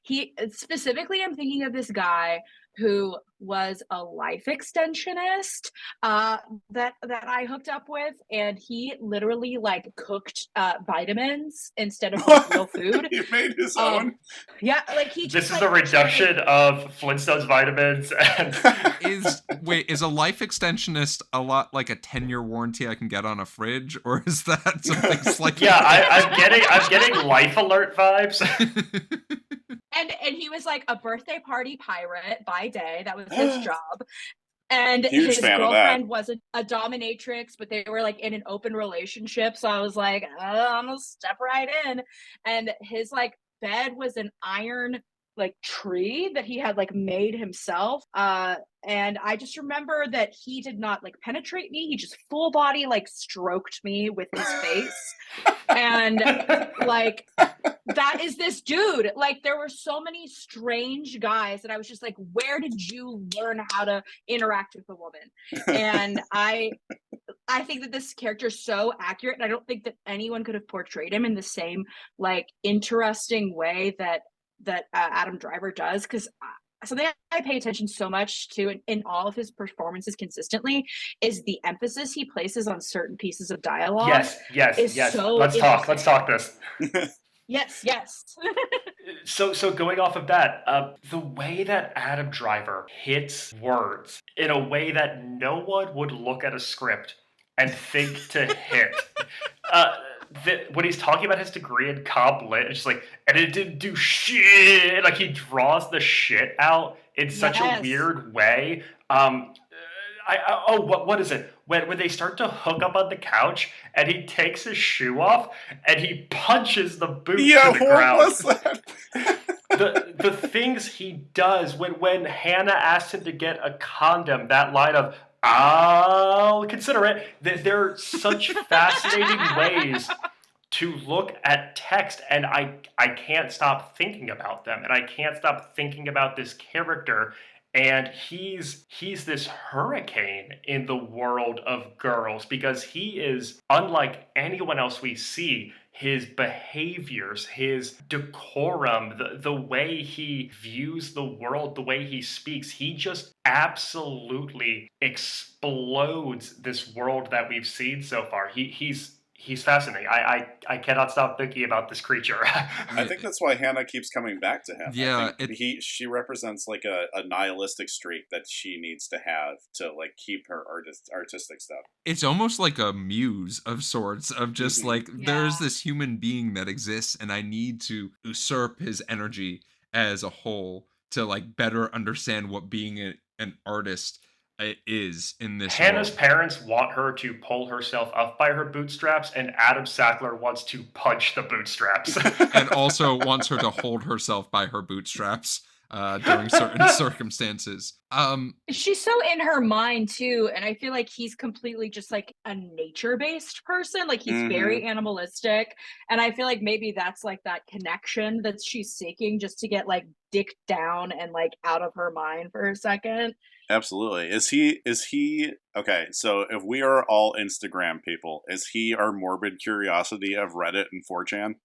he specifically, I'm thinking of this guy who was a life extensionist that I hooked up with, and he literally like cooked vitamins instead of like, real food. He made his own. Yeah, like he. This just, is like, a reduction of Flintstones vitamins. And is a life extensionist a lot like a 10-year warranty I can get on a fridge, or is that something slightly? Yeah, I'm getting Life Alert vibes. And he was like a birthday party pirate by day. That was his job. And his girlfriend was a dominatrix, but they were like in an open relationship. So I was like, I'm gonna step right in. And his like bed was an iron like tree that he had like made himself. And I just remember that he did not like penetrate me. He just full body like stroked me with his face. And like, that is this dude. Like there were so many strange guys that I was just like, where did you learn how to interact with a woman? And I think that this character is so accurate, and I don't think that anyone could have portrayed him in the same like interesting way that Adam Driver does, because something I pay attention so much to in all of his performances consistently is the emphasis he places on certain pieces of dialogue. Yes. Let's talk this. Yes. So going off of that, the way that Adam Driver hits words in a way that no one would look at a script and think to hit. When he's talking about his degree in comp lit, it's just like, and it didn't do shit. Like he draws the shit out in such a weird way. What is it? When they start to hook up on the couch and he takes his shoe off and he punches the boot to the ground. What was that? The things he does when Hannah asks him to get a condom, that line of I'll consider it. There are such fascinating ways to look at text, and I can't stop thinking about them, and I can't stop thinking about this character and he's this hurricane in the world of girls because he is unlike anyone else we see. His behaviors, his decorum, the way he views the world, the way he speaks, he just absolutely explodes this world that we've seen so far. He's fascinating. I cannot stop thinking about this creature. I think that's why Hannah keeps coming back to him. Yeah, I think she represents like a nihilistic streak that she needs to have to like keep her artistic stuff. it's almost like a muse of sorts of just like there's Yeah. this human being that exists and I need to usurp his energy as a whole to like better understand what being an artist is in this Hannah's world. parents want her to pull herself up by her bootstraps, and Adam Sackler wants to punch the bootstraps. And also wants her to hold herself by her bootstraps during certain circumstances. She's so in her mind too, and I feel like he's completely just like a nature-based person. Like he's very animalistic, and I feel like maybe that's like that connection that she's seeking just to get like dick down and like out of her mind for a second. Absolutely. Is he okay, so if we are all Instagram people, is he our morbid curiosity of Reddit and 4chan?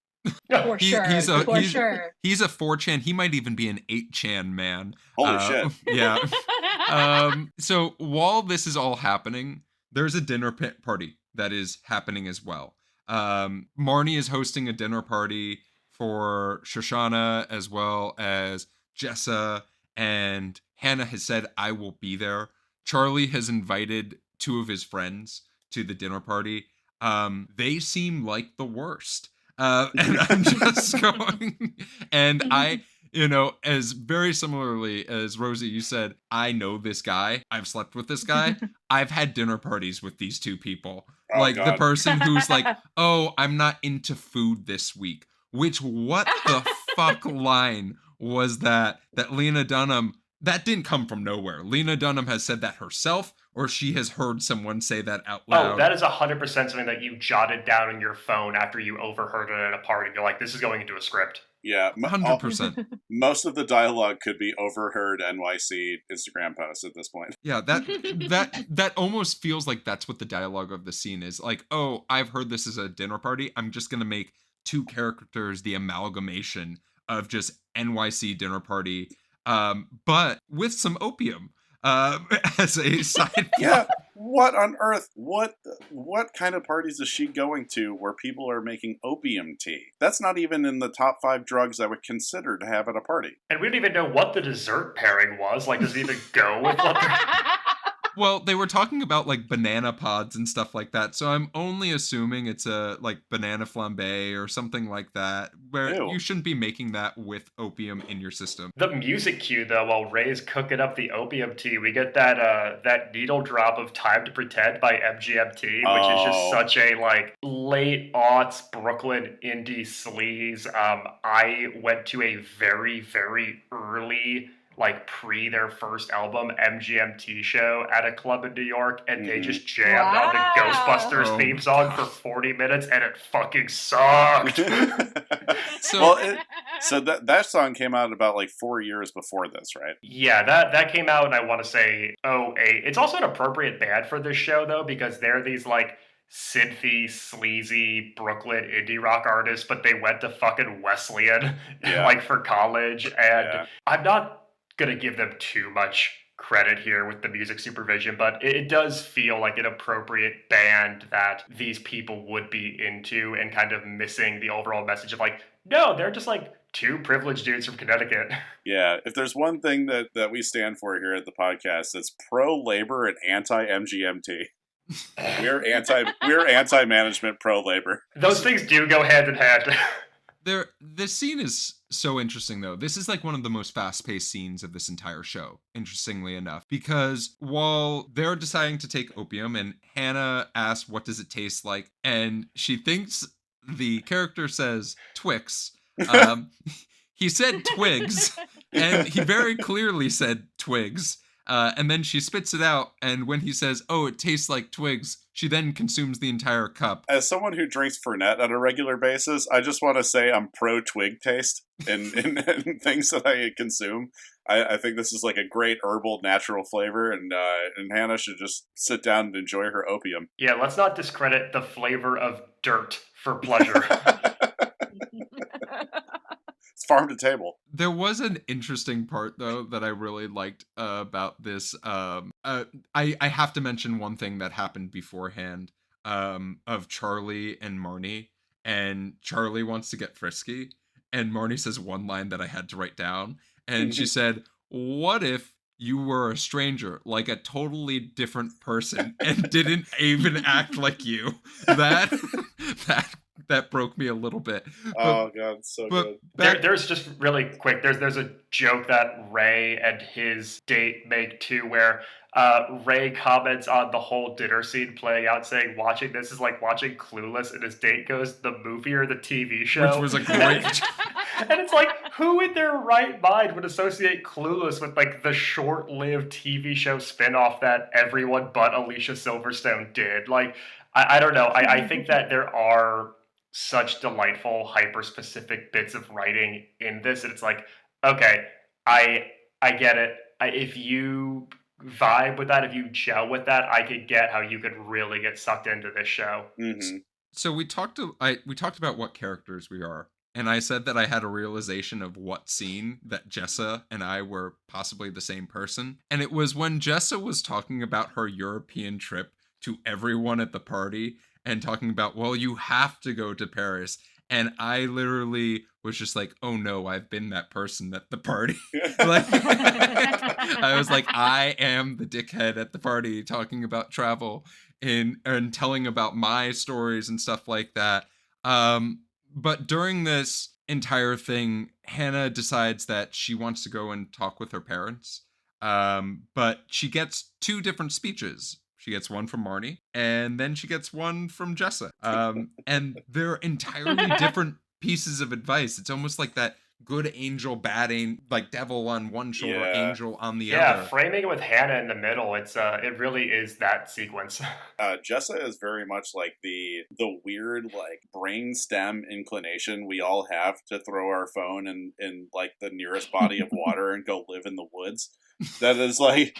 For sure. He's Sure. He's a 4chan. He might even be an 8chan man. Holy shit. Yeah. So while this is all happening, there's a dinner party that is happening as well. Marnie is hosting a dinner party for Shoshana as well as Jessa, and Hannah has said, I will be there. Charlie has invited two of his friends to the dinner party. They seem like the worst. And I'm just going, and I, as very similarly as Rosie, you said, I know this guy. I've slept with this guy. I've had dinner parties with these two people. Oh, like the God. person who's like, oh, I'm not into food this week. Which, what the fuck line was that Lena Dunham, that didn't come from nowhere. Lena Dunham has said that herself, or she has heard someone say that out loud. Oh, that is 100% something that you jotted down in your phone after you overheard it at a party. You're like, this is going into a script. Yeah, 100%. most of the dialogue could be overheard NYC Instagram posts at this point. Yeah, that almost feels like that's what the dialogue of the scene is. Like, oh, I've heard this is a dinner party. I'm just gonna make two characters the amalgamation of just NYC dinner party, but with some opium as a side plot. Yeah, what on earth? What kind of parties is she going to where people are making opium tea? That's not even in the top 5 drugs I would consider to have at a party. And we don't even know what the dessert pairing was. Like, does it even go with what Well, they were talking about like banana pods and stuff like that, so I'm only assuming it's a like banana flambe or something like that, where Ew. you shouldn't be making that with opium in your system. The music cue, though, while Ray's cooking up the opium tea, we get that needle drop of "Time to Pretend" by MGMT, which is just such a like late aughts Brooklyn indie sleaze. I went to a very, very early, like pre their first album, MGMT show at a club in New York, and they just jammed on the Ghostbusters Oh. theme song for 40 minutes, and it fucking sucked. So So that song came out about like 4 years before this, right? Yeah, that came out, and I want to say 08. It's also an appropriate band for this show, though, because they're these, like, synthy, sleazy Brooklyn indie rock artists, but they went to fucking Wesleyan, Yeah. like, for college, and Yeah. I'm not gonna give them too much credit here with the music supervision, but it does feel like an appropriate band that these people would be into, and kind of missing the overall message of, like, no, they're just, like, two privileged dudes from Connecticut. Yeah, if there's one thing that we stand for here at the podcast, it's pro-labor and anti-MGMT. We're anti-management, pro-labor. Those things do go hand in hand. This scene is so interesting, though. This is like one of the most fast-paced scenes of this entire show, interestingly enough, because while they're deciding to take opium and Hannah asks, what does it taste like? And she thinks the character says Twix. He said twigs, and he very clearly said twigs. And then she spits it out, and when he says, "Oh, it tastes like twigs," she then consumes the entire cup. As someone who drinks Fernet on a regular basis, I just want to say I'm pro twig taste in things that I consume. I think this is like a great herbal, natural flavor, and Hannah should just sit down and enjoy her opium. Yeah, let's not discredit the flavor of dirt for pleasure. It's farm to table. There was an interesting part, though, that I really liked about this. I have to mention one thing that happened beforehand of Charlie and Marnie. And Charlie wants to get frisky. And Marnie says one line that I had to write down. And she said, "What if you were a stranger, like a totally different person, and didn't even act like you?" That broke me a little bit. Oh god, it's so good. There's just really quick. There's a joke that Ray and his date make too, where Ray comments on the whole dinner scene playing out, saying, "Watching this is like watching Clueless," and his date goes, "The movie or the TV show?" Which was a great. And it's like, who in their right mind would associate Clueless with like the short-lived TV show spinoff that everyone but Alicia Silverstone did? Like, I don't know. I think that there are such delightful, hyper-specific bits of writing in this, and it's like, okay, I get it. If you vibe with that, if you gel with that, I could get how you could really get sucked into this show. Mm-hmm. So we talked about what characters we are, and I said that I had a realization of what scene that Jessa and I were possibly the same person, and it was when Jessa was talking about her European trip to everyone at the party and talking about, well, you have to go to Paris. And I literally was just like, oh no, I've been that person at the party. Like, I was like, I am the dickhead at the party talking about travel and telling about my stories and stuff like that. But during this entire thing, Hannah decides that she wants to go and talk with her parents. But she gets two different speeches. She gets one from Marnie, and then she gets one from Jessa. And they're entirely different pieces of advice. It's almost like that good angel, bad angel, like devil on one shoulder, angel on the other. Yeah, framing it with Hannah in the middle, it really is that sequence. Jessa is very much like the weird like brain stem inclination we all have to throw our phone in like the nearest body of water and go live in the woods. That is like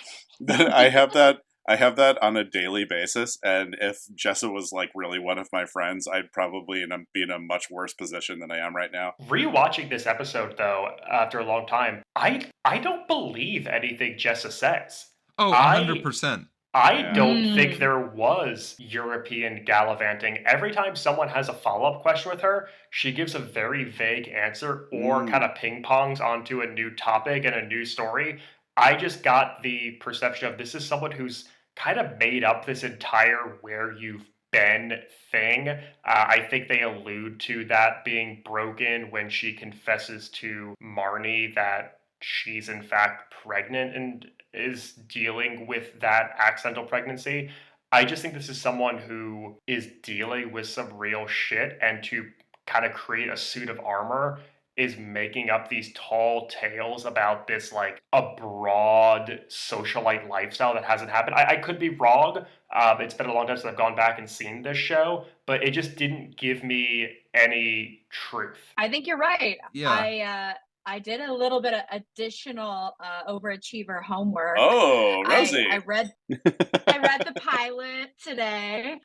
I have that on a daily basis, and if Jessa was like really one of my friends, I'd probably be in a much worse position than I am right now. Rewatching this episode, though, after a long time, I don't believe anything Jessa says. Oh, 100%. I don't think there was European gallivanting. Every time someone has a follow-up question with her, she gives a very vague answer or kind of ping-pongs onto a new topic and a new story. I just got the perception of this is someone who's kind of made up this entire where you've been thing. I think they allude to that being broken when she confesses to Marnie that she's in fact pregnant and is dealing with that accidental pregnancy. I just think this is someone who is dealing with some real shit, and to kind of create a suit of armor is making up these tall tales about this like abroad socialite lifestyle that hasn't happened. I could be wrong. It's been a long time since I've gone back and seen this show, but it just didn't give me any truth. I think you're right. Yeah. I did a little bit of additional overachiever homework. Oh, Rosey! I read the pilot today,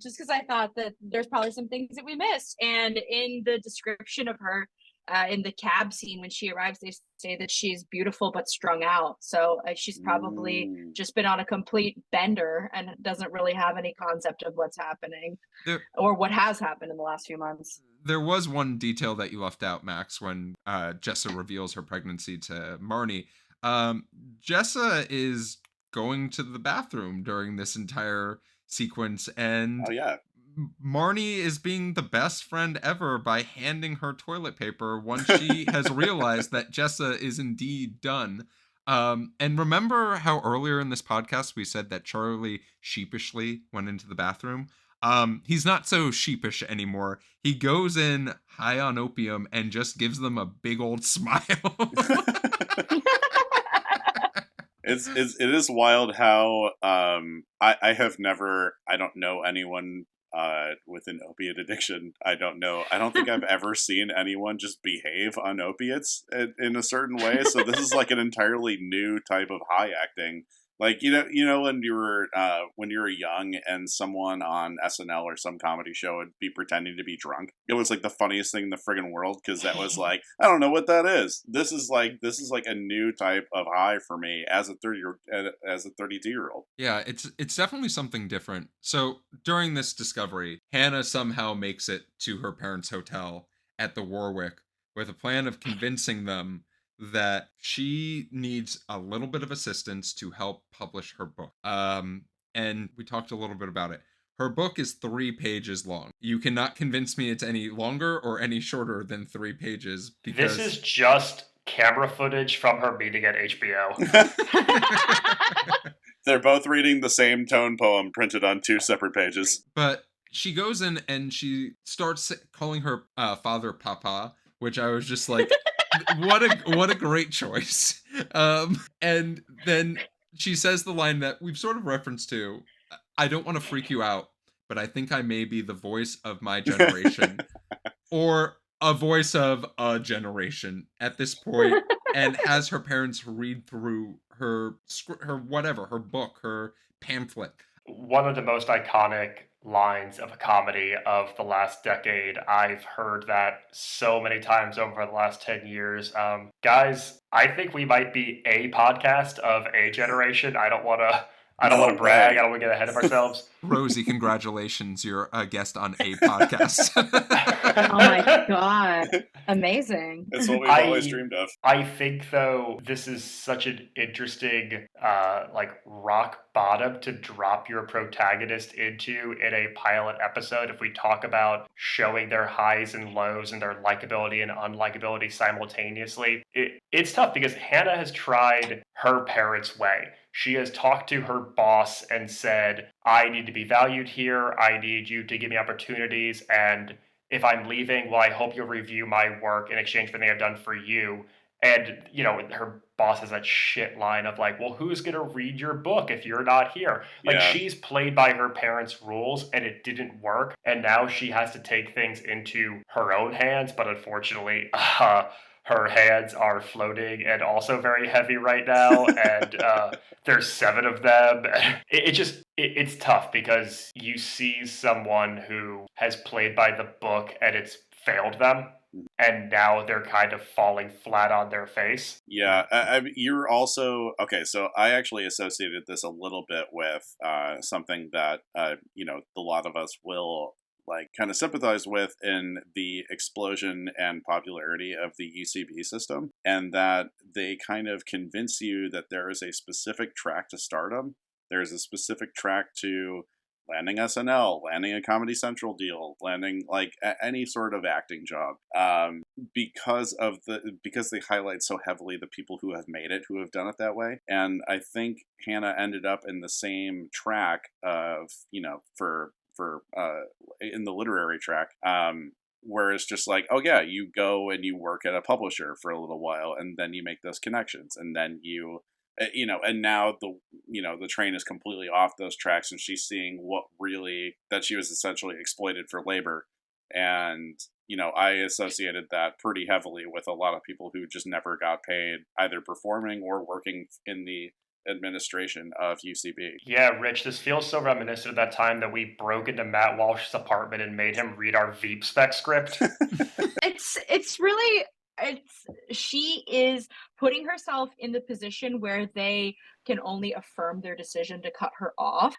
just because I thought that there's probably some things that we missed. And in the description of her, in the cab scene when she arrives, they say that she's beautiful but strung out. So she's probably just been on a complete bender and doesn't really have any concept of what's happening or what has happened in the last few months. There was one detail that you left out, Max, when Jessa reveals her pregnancy to Marnie. Jessa is going to the bathroom during this entire sequence, and Marnie is being the best friend ever by handing her toilet paper once she has realized that Jessa is indeed done. And remember how earlier in this podcast we said that Charlie sheepishly went into the bathroom? He's not so sheepish anymore. He goes in high on opium and just gives them a big old smile. It is wild how I have never, I don't know anyone with an opiate addiction. I don't think I've ever seen anyone just behave on opiates in a certain way. So this is like an entirely new type of high acting. Like when you were young and someone on SNL or some comedy show would be pretending to be drunk. It was like the funniest thing in the friggin' world because that was like, I don't know what that is. This is like a new type of high for me as a 32-year-old. Yeah, it's definitely something different. So during this discovery, Hannah somehow makes it to her parents' hotel at the Warwick with a plan of convincing them that she needs a little bit of assistance to help publish her book. And we talked a little bit about it. Her book is 3 pages long. You cannot convince me it's any longer or any shorter than 3 pages because This is just camera footage from her meeting at HBO. They're both reading the same tone poem printed on 2 separate pages. But she goes in and she starts calling her father Papa, which I was just like, what a great choice. And then she says the line that we've sort of referenced to. I don't want to freak you out, but I think I may be the voice of my generation, or a voice of a generation at this point, and has her parents read through her book, her pamphlet. One of the most iconic lines of a comedy of the last decade. I've heard that so many times over the last 10 years. Guys, I think we might be a podcast of a generation. I don't want to brag. I don't want to get ahead of ourselves. Rosey, congratulations. You're a guest on a podcast. Oh my God. Amazing. It's what we've always dreamed of. I think, though, this is such an interesting, rock bottom to drop your protagonist into in a pilot episode. If we talk about showing their highs and lows and their likability and unlikability simultaneously, it's tough because Hannah has tried her parents' way. She has talked to her boss and said, I need to be valued here. I need you to give me opportunities. And if I'm leaving, well, I hope you'll review my work in exchange for anything I've done for you. And, her boss has that shit line of like, well, who's going to read your book if you're not here? Like, she's played by her parents' rules and it didn't work. And now she has to take things into her own hands. But unfortunately, her hands are floating and also very heavy right now. And there's 7 of them. It's tough because you see someone who has played by the book and it's failed them. And now they're kind of falling flat on their face. Yeah, you're also okay. So I actually associated this a little bit with something that a lot of us will like kind of sympathize with in the explosion and popularity of the UCB system, and that they kind of convince you that there is a specific track to stardom. There's a specific track to landing SNL, landing a Comedy Central deal, landing like any sort of acting job, because they highlight so heavily the people who have made it, who have done it that way. And I think Hannah ended up in the same track of for in the literary track. Where it's just like, oh yeah, you go and you work at a publisher for a little while, and then you make those connections, and then you and now the train is completely off those tracks, and she's seeing that she was essentially exploited for labor. And I associated that pretty heavily with a lot of people who just never got paid, either performing or working in the administration of UCB. Yeah, Rich, this feels so reminiscent of that time that we broke into Matt Walsh's apartment and made him read our Veep spec script. She is putting herself in the position where they can only affirm their decision to cut her off.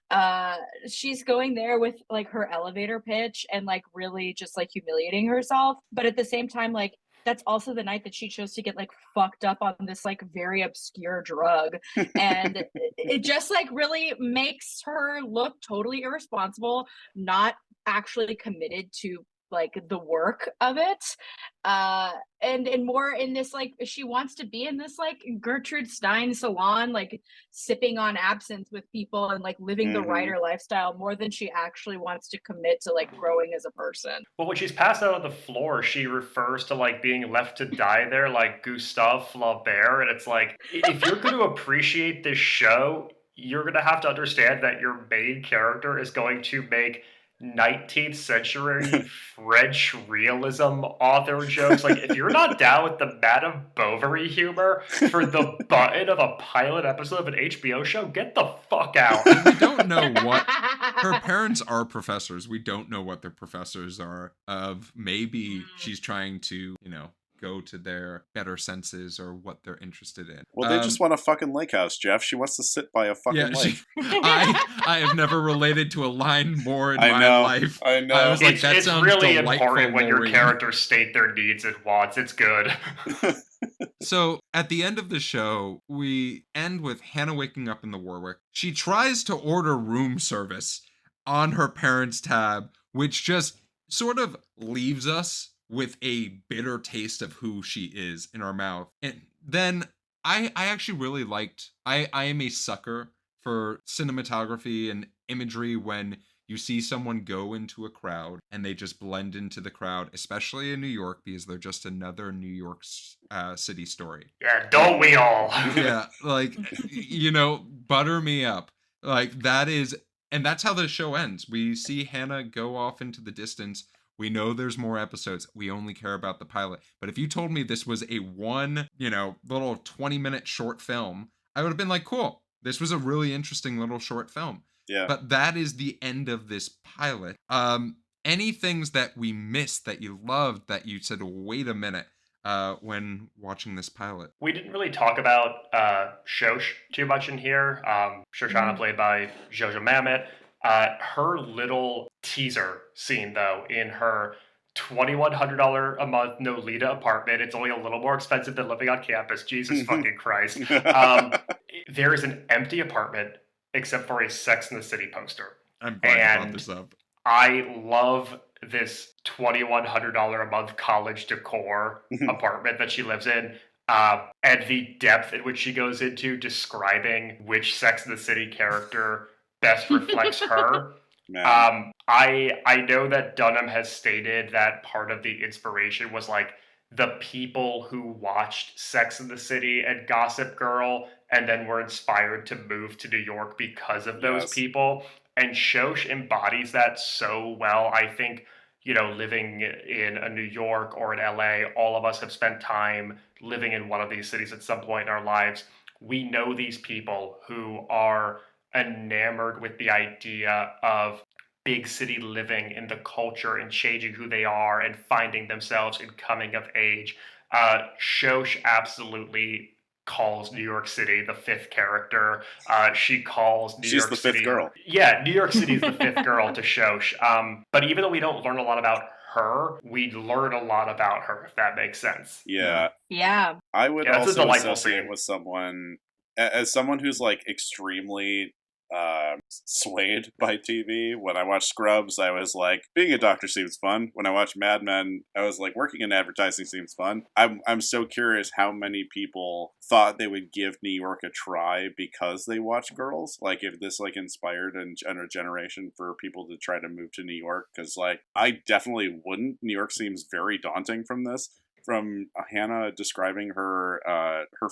She's going there with like her elevator pitch and like really just like humiliating herself. But at the same time, like that's also the night that she chose to get like fucked up on this like very obscure drug. And it just like really makes her look totally irresponsible, not actually committed to like the work of it, and more in this, like, she wants to be in this like Gertrude Stein salon, like sipping on absinthe with people and like living the Mhm. writer lifestyle more than she actually wants to commit to like growing as a person. Well, when she's passed out on the floor, she refers to like being left to die there, like Gustave Flaubert. And it's like, if you're going to appreciate this show, you're going to have to understand that your main character is going to make 19th century French realism author jokes. Like, if you're not down with the Madame Bovary humor for the button of a pilot episode of an HBO show, get the fuck out. We don't know what her parents are professors. We don't know what their professors are of. Maybe she's trying to, go to their better senses or what they're interested in. Well, they just want a fucking lake house, Jeff. She wants to sit by a fucking lake. I have never related to a line more in I my know, life. I know. I was like, that It's sounds really delightful, important when your Maureen. characters state their needs and wants. It's good. So at the end of the show, we end with Hannah waking up in the Warwick. She tries to order room service on her parents' tab, which just sort of leaves us with a bitter taste of who she is in our mouth. And then I actually really liked, I am a sucker for cinematography and imagery when you see someone go into a crowd and they just blend into the crowd, especially in New York, because they're just another New York City story. Yeah, don't we all? Yeah, like, butter me up. Like, and that's how the show ends. We see Hannah go off into the distance. We know there's more episodes. We only care about the pilot. But if you told me this was a little 20-minute short film, I would have been like, cool. This was a really interesting little short film. Yeah. But that is the end of this pilot. Any things that we missed that you loved that you said, wait a minute, when watching this pilot? We didn't really talk about Shosh too much in here. Shoshana, played by Jojo Mamet. Her little teaser scene, though, in her $2,100 a month Nolita apartment. It's only a little more expensive than living on campus. Jesus fucking Christ. There is an empty apartment except for a Sex in the City poster. I'm glad you brought this up. I love this $2,100 a month college decor apartment that she lives in. And the depth in which she goes into describing which Sex in the City character best reflects her. I know that Dunham has stated that part of the inspiration was like the people who watched Sex in the City and Gossip Girl and then were inspired to move to New York because of those people. And Shosh embodies that so well. I think, living in a New York or in LA, all of us have spent time living in one of these cities at some point in our lives. We know these people who are enamored with the idea of big city living in the culture and changing who they are and finding themselves and coming of age. Shosh absolutely calls New York City the fifth character. She calls New York City... She's the fifth girl. Yeah, New York City is the fifth girl to Shosh. But even though we don't learn a lot about her, we learn a lot about her, if that makes sense. Yeah. I would also associate with someone, as someone who's like extremely swayed by TV. When I watched Scrubs, I was like, being a doctor seems fun. When I watched Mad Men, I was like, working in advertising seems fun. I'm so curious how many people thought they would give New York a try because they watched Girls. Like, if this like inspired a generation for people to try to move to New York, because like I definitely wouldn't. New York seems very daunting from this. From Hannah describing her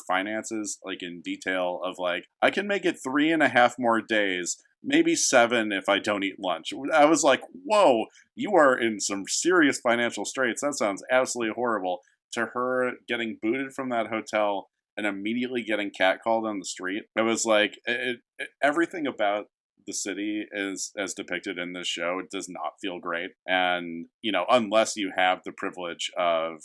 finances like in detail of like, I can make it 3.5 more days, maybe 7 if I don't eat lunch. I was like, whoa, you are in some serious financial straits. That sounds absolutely horrible. To her getting booted from that hotel and immediately getting catcalled on the street. I was like, everything about the city is as depicted in this show. It does not feel great. And, unless you have the privilege of,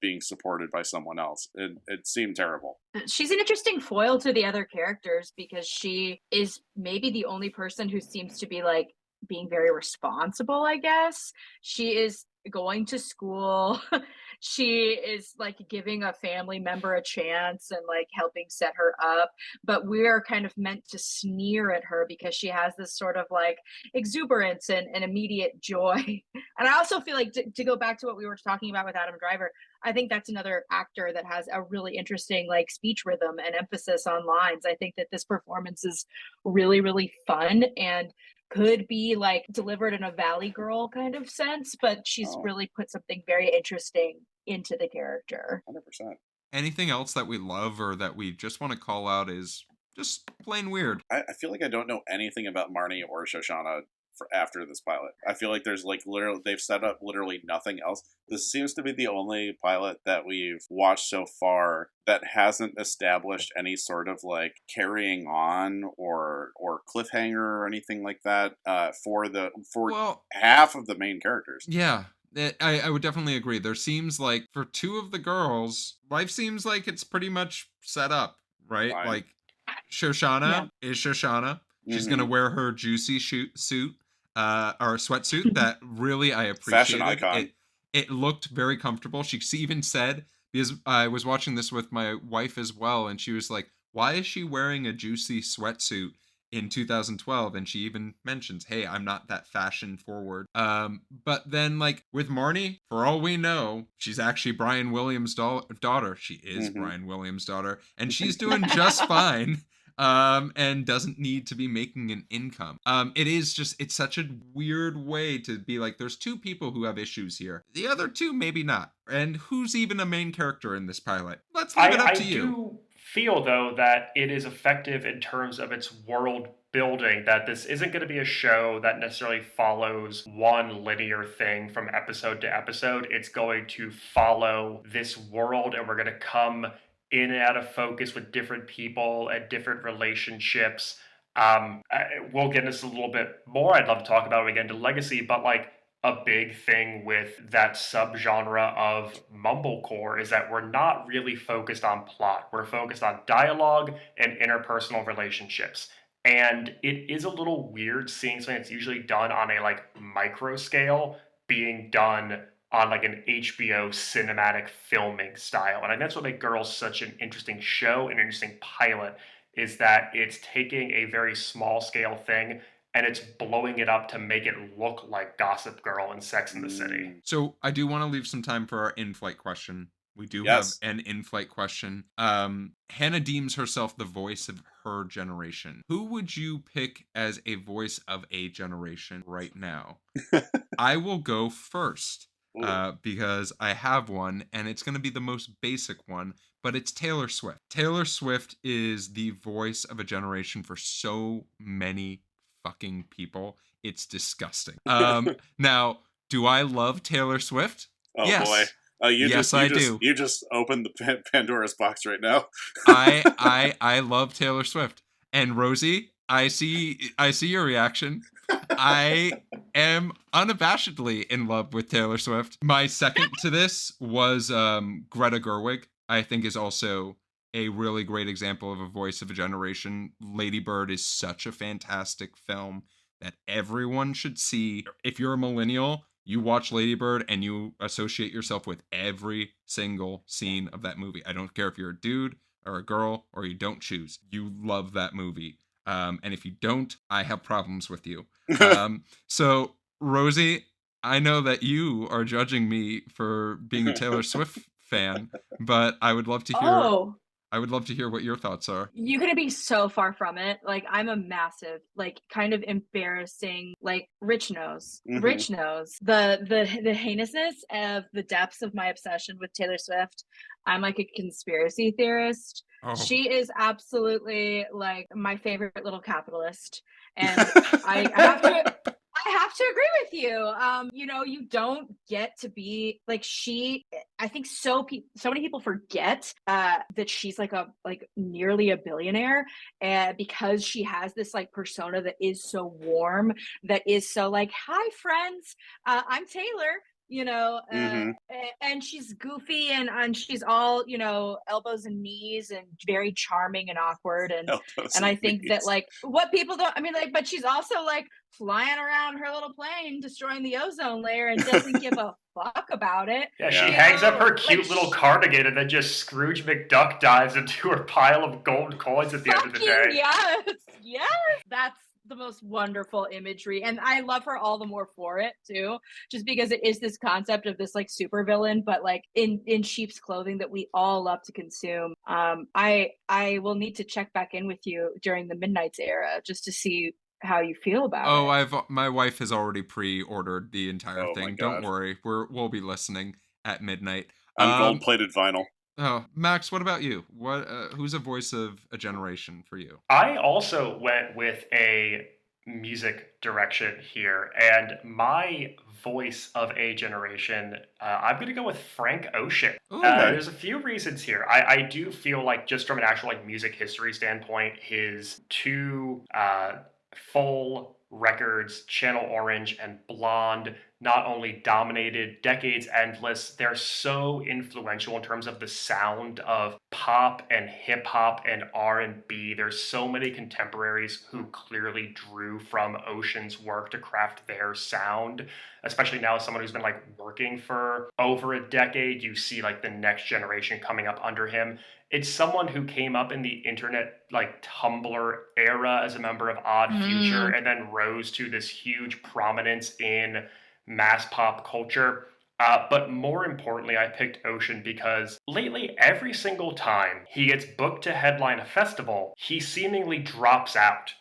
being supported by someone else, it seemed terrible. She's an interesting foil to the other characters because she is maybe the only person who seems to be like being very responsible, I guess. She is going to school. She is like giving a family member a chance and like helping set her up. But we're kind of meant to sneer at her because she has this sort of like exuberance and immediate joy. And I also feel like to go back to what we were talking about with Adam Driver, I think that's another actor that has a really interesting like speech rhythm and emphasis on lines. I think that this performance is really, really fun and could be like delivered in a Valley Girl kind of sense, but she's Oh, really put something very interesting into the character. 100%. Anything else that we love or that we just want to call out is just plain weird. I feel like I don't know anything about Marnie or Shoshana for after this pilot. I feel like there's like literally they've set up literally nothing else. This seems to be the only pilot that we've watched so far that hasn't established any sort of like carrying on or cliffhanger or anything like that for Well, half of the main characters. yeah, I would definitely agree. There seems like for two of the girls, life seems like it's pretty much set up, right? Fine. Like Shoshana Yeah. is Shoshana. She's Mhm. gonna wear her juicy suit, or sweatsuit that really I appreciated. Fashion icon. It looked very comfortable. She even said, because I was watching this with my wife as well, and she was like, "Why is she wearing a juicy sweatsuit in 2012?" And she even mentions, "Hey, I'm not that fashion forward." But then like with Marnie, for all we know, she's actually Brian Williams' daughter. She is Mhm. Brian Williams' daughter, and she's doing just fine. And doesn't need to be making an income. It's such a weird way to be like, there's two people who have issues here. The other two, maybe not. And who's even a main character in this pilot? Let's leave it up I to you. do feel, though, that it is effective in terms of its world building, that this isn't going to be a show that necessarily follows one linear thing from episode to episode. It's going to follow this world, and we're going to come in and out of focus with different people and different relationships. We'll get into this a little bit more. I'd love to talk about it when we get into Legacy, but like a big thing with that subgenre of mumblecore is that we're not really focused on plot. We're focused on dialogue and interpersonal relationships. And it is a little weird seeing something that's usually done on a like micro scale being done on like an HBO cinematic filming style. And I think that's what makes Girls such an interesting show, an interesting pilot, is that it's taking a very small scale thing and it's blowing it up to make it look like Gossip Girl and Sex in the City. So I do want to leave some time for our in-flight question. We do Yes. have an in-flight question. Hannah deems herself the voice of her generation. Who would you pick as a voice of a generation right now? I will go first because I have one, and it's going to be the most basic one, but it's Taylor Swift. Taylor Swift is the voice of a generation for so many fucking people. It's disgusting. Now, do I love Taylor Swift? Oh Yes. boy. I do. You just opened the Pandora's box right now. I love Taylor Swift. And Rosie, I see your reaction. I am unabashedly in love with Taylor Swift. My second to this was Greta Gerwig. I think is also a really great example of a voice of a generation. Lady Bird is such a fantastic film that everyone should see. If you're a millennial, you watch Lady Bird and you associate yourself with every single scene of that movie. I don't care if you're a dude or a girl or you don't choose. You love that movie. And if you don't, I have problems with you. So, Rosie, I know that you are judging me for being a Taylor Swift fan, but I would love to hear. Oh, I would love to hear what your thoughts are. you're gonna be so far from it. Like I'm a massive, like kind of embarrassing, like Rich knows. Mhm. Rich knows the heinousness of the depths of my obsession with Taylor Swift. I'm like a conspiracy theorist. Oh, She is absolutely like my favorite little capitalist. And I have to I have to agree with you. You know, you don't get to be like she. I think so many people forget that she's like nearly a billionaire, because she has this like persona that is so warm, that is so like, "Hi, friends, I'm Taylor." Mm-hmm. And she's goofy and she's all, elbows and knees and very charming and awkward. Elbows And and I think that knees. like what people don't, I mean, like, but she's also like flying around her little plane, destroying the ozone layer and doesn't give a fuck about it. Yeah, Yeah. she hangs up her Like, cute little cardigan and then just Scrooge McDuck dives into her pile of gold coins at the end of the fucking day. yes. That's the most wonderful imagery, and I love her all the more for it too, just because it is this concept of this like super villain, but like in sheep's clothing that we all love to consume. I will need to check back in with you during the Midnight's era just to see how you feel about Oh, it. my wife has already pre-ordered the entire Oh my thing. Don't God. worry, we'll be listening at midnight. I'm gold-plated vinyl. Oh, Max, what about you? Who's a voice of a generation for you? I also went with a music direction here, and my voice of a generation, I'm going to go with Frank Ocean. Okay. There's a few reasons here. I do feel like just from an actual like music history standpoint, his two full records, Channel Orange and Blonde, not only dominated decades endless, they're so influential in terms of the sound of pop and hip hop and R&B. There's so many contemporaries who clearly drew from Ocean's work to craft their sound, especially now as someone who's been like working for over a decade. You see like the next generation coming up under him. It's someone who came up in the internet like Tumblr era as a member of Odd Future and then rose to this huge prominence in mass pop culture. But more importantly, I picked Ocean because lately, every single time he gets booked to headline a festival, he seemingly drops out.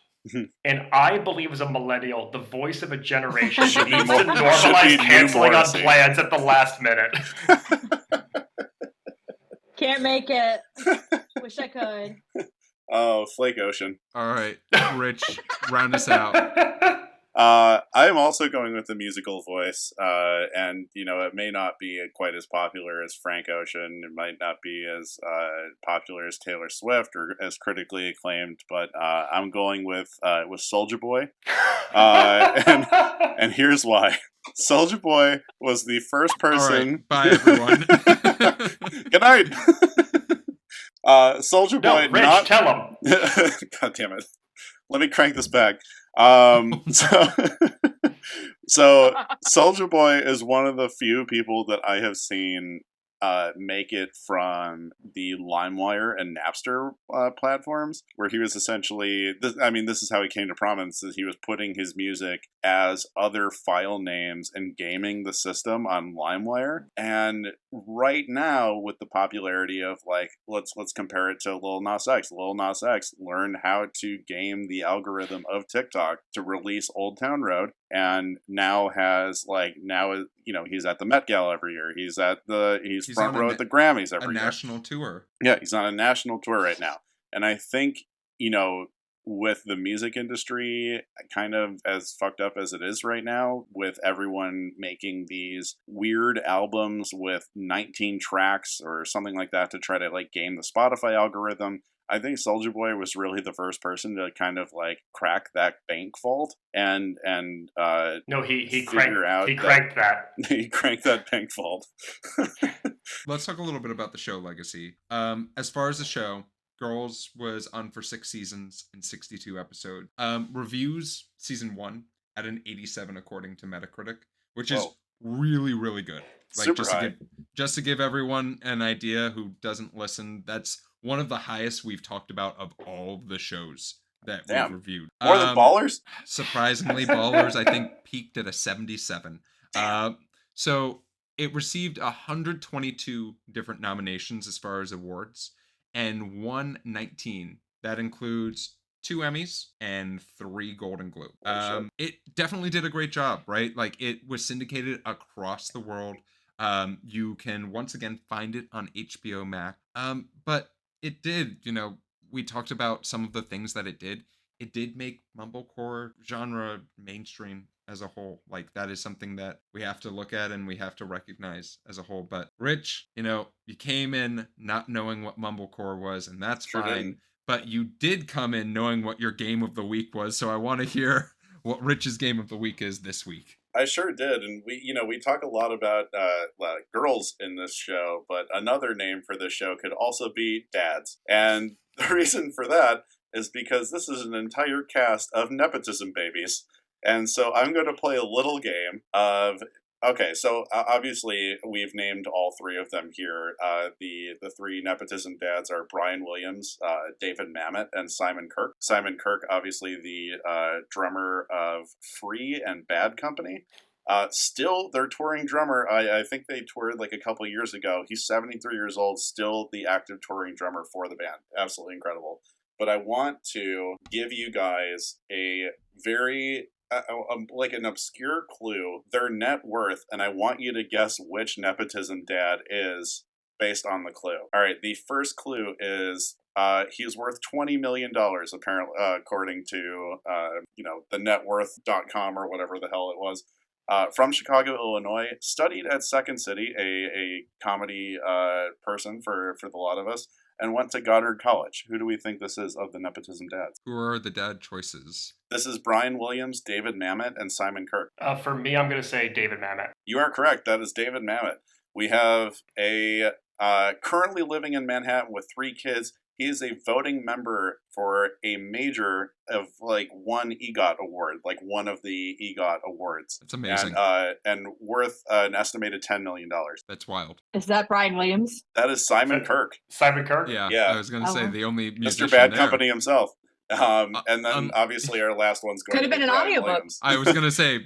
And I believe as a millennial, the voice of a generation Should be needs more- to normalize should be new canceling on Morrissey. plans at the last minute. Can't make it. Wish I could. Oh, Flake Ocean. All right, Rich, round us out. I am also going with the musical voice, and it may not be quite as popular as Frank Ocean. It might not be as popular as Taylor Swift or as critically acclaimed, but I'm going with Soulja Boy, and here's why. Soulja Boy was the first person. All right, bye everyone. Good night. Soulja Boy. No, Rich, tell him. God damn it. Let me crank this back. So Soulja Boy is one of the few people that I have seen make it from the LimeWire and Napster platforms, where he was essentially, this is how he came to prominence, is he was putting his music as other file names and gaming the system on LimeWire. And right now, with the popularity of like, let's compare it to Lil Nas X. Lil Nas X learned how to game the algorithm of TikTok to release Old Town Road, and now he's at the Met Gala every year. He's front row at the Grammys every year. A national tour. Yeah, he's on a national tour right now. And I think, with the music industry kind of as fucked up as it is right now, with everyone making these weird albums with 19 tracks or something like that to try to like game the Spotify algorithm, I think Soulja Boy was really the first person to kind of like crack that bank vault and No, he figure out he cranked that. he cranked that bank vault. Let's talk a little bit about the show legacy. As far as the show, Girls was on for 6 seasons and 62 episodes. Reviews, season 1 at an 87 according to Metacritic, which is really, really good. Like, Super high. Just to give everyone an idea who doesn't listen, that's one of the highest we've talked about of all the shows that we've reviewed. More than Ballers? Surprisingly, Ballers, I think, peaked at a 77. So it received 122 different nominations as far as awards and won 19. That includes 2 Emmys and 3 Golden Globes. It definitely did a great job, right? Like, it was syndicated across the world. You can once again find it on HBO Max. But it did, we talked about some of the things that it did. It did make mumblecore genre mainstream as a whole. Like, that is something that we have to look at and we have to recognize as a whole. But Rich, you came in not knowing what mumblecore was, and that's Sure fine. didn't. But you did come in knowing what your game of the week was. So I want to hear what Rich's game of the week is this week. I sure did, and we talk a lot about girls in this show, but another name for this show could also be dads, and the reason for that is because this is an entire cast of nepotism babies, and so I'm going to play a little game of. Okay, so obviously we've named all three of them here. The three nepotism dads are Brian Williams, David Mamet, and Simon Kirk. Simon Kirk, obviously the drummer of Free and Bad Company. Still their touring drummer. I think they toured like a couple years ago. He's 73 years old, still the active touring drummer for the band. Absolutely incredible. But I want to give you guys a very like an obscure clue, their net worth, and I want you to guess which nepotism dad is based on the clue. All right, the first clue is he's worth $20 million, apparently, according to thenetworth.com or whatever the hell it was. From Chicago, Illinois, studied at Second City, a comedy person for the lot of us, and went to Goddard College. Who do we think this is of the nepotism dads? Who are the dad choices? This is Brian Williams, David Mamet, and Simon Kirk. For me, I'm going to say David Mamet. You are correct. That is David Mamet. We have a currently living in Manhattan with 3 kids. He is a voting member for a major of like one EGOT award, like one of the EGOT awards. That's amazing. And worth an estimated $10 million. That's wild. Is that Brian Williams? That is Simon Kirk. Simon Kirk? Yeah. I was going to say the only musician Mr. Bad there. Company himself. And then obviously our last one's going Could have to been an Brian audiobook. Williams. I was going to say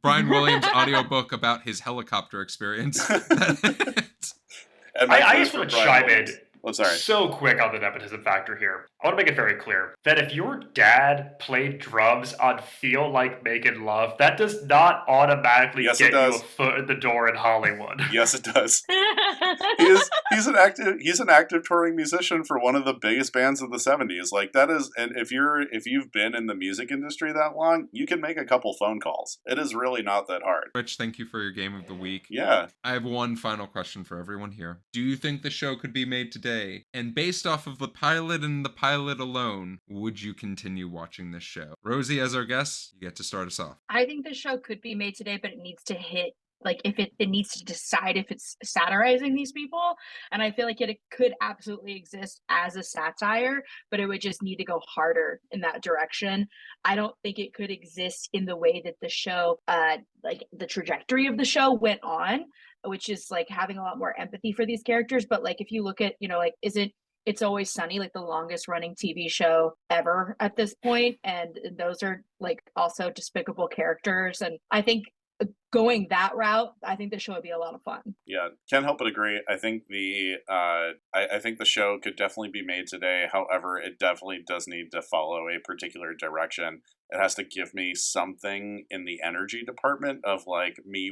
Brian Williams' audiobook about his helicopter experience. And I just want to chime in Williams. I'm sorry. so quick on the nepotism factor here. I want to make it very clear that if your dad played drums on Feel Like Making Love, that does not automatically Yes, get it you a does. foot in the door in Hollywood. Yes, it does. He's an active touring musician for one of the biggest bands of the 70s. Like that is, and if you've been in the music industry that long, you can make a couple phone calls. It is really not that hard. Rich, thank you for your game of the week. Yeah. I have one final question for everyone here. Do you think the show could be made today? And based off of the pilot and the pilot alone, would you continue watching this show? Rosie, as our guest, you get to start us off. I think the show could be made today, but it needs to hit, like, if it needs to decide if it's satirizing these people. And I feel like it could absolutely exist as a satire, but it would just need to go harder in that direction. I don't think it could exist in the way that the show, like the trajectory of the show went on, which is like having a lot more empathy for these characters. But like, if you look at, like, isn't It's Always Sunny like the longest running TV show ever at this point? And those are like also despicable characters. And I think going that route, I think the show would be a lot of fun. Yeah, can't help but agree. I think I think the show could definitely be made today. However, it definitely does need to follow a particular direction. It has to give me something in the energy department of like me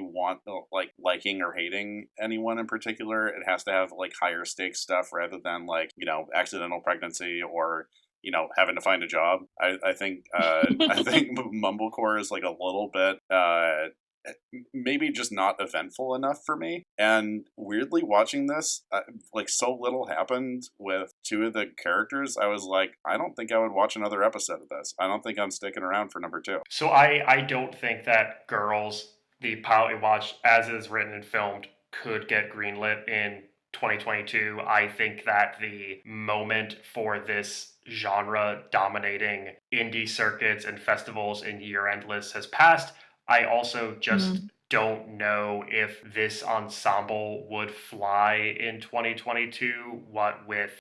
liking or hating anyone in particular. It has to have like higher stakes stuff rather than like, accidental pregnancy or having to find a job. I think mumblecore is like a little bit maybe just not eventful enough for me. And weirdly, watching this, like so little happened with 2 of the characters. I was like, I don't think I would watch another episode of this. I don't think I'm sticking around for number 2. So I don't think that Girls, the pilot we watched, as it is written and filmed, could get greenlit in 2022. I think that the moment for this genre dominating indie circuits and festivals and year-end lists has passed. I also just don't know if this ensemble would fly in 2022, what with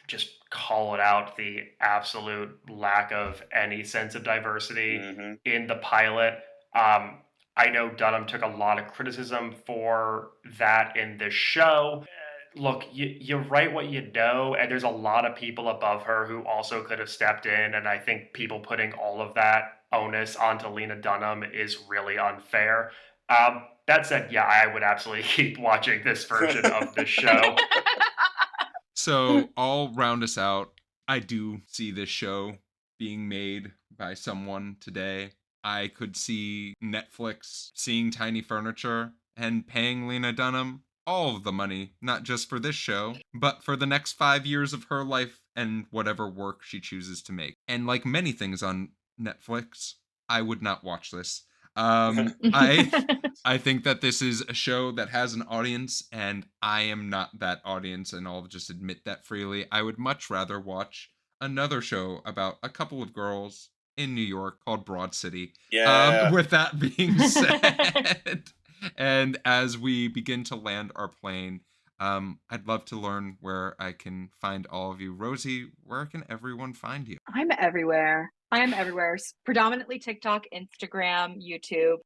just call it out the absolute lack of any sense of diversity in the pilot. I know Dunham took a lot of criticism for that in the show. Look, you write what you know, and there's a lot of people above her who also could have stepped in, and I think people putting all of that onus onto Lena Dunham is really unfair. That said, yeah, I would absolutely keep watching this version of the show. So I'll round us out. I do see this show being made by someone today. I could see Netflix seeing Tiny Furniture and paying Lena Dunham all of the money, not just for this show, but for the next 5 years of her life and whatever work she chooses to make. And like many things on Netflix, I would not watch this. I think that this is a show that has an audience, and I am not that audience, and I'll just admit that freely. I would much rather watch another show about a couple of girls in New York called Broad City. Yeah. With that being said, and as we begin to land our plane, I'd love to learn where I can find all of you. Rosey, where can everyone find you? I'm everywhere. I am everywhere. Predominantly TikTok, Instagram, YouTube.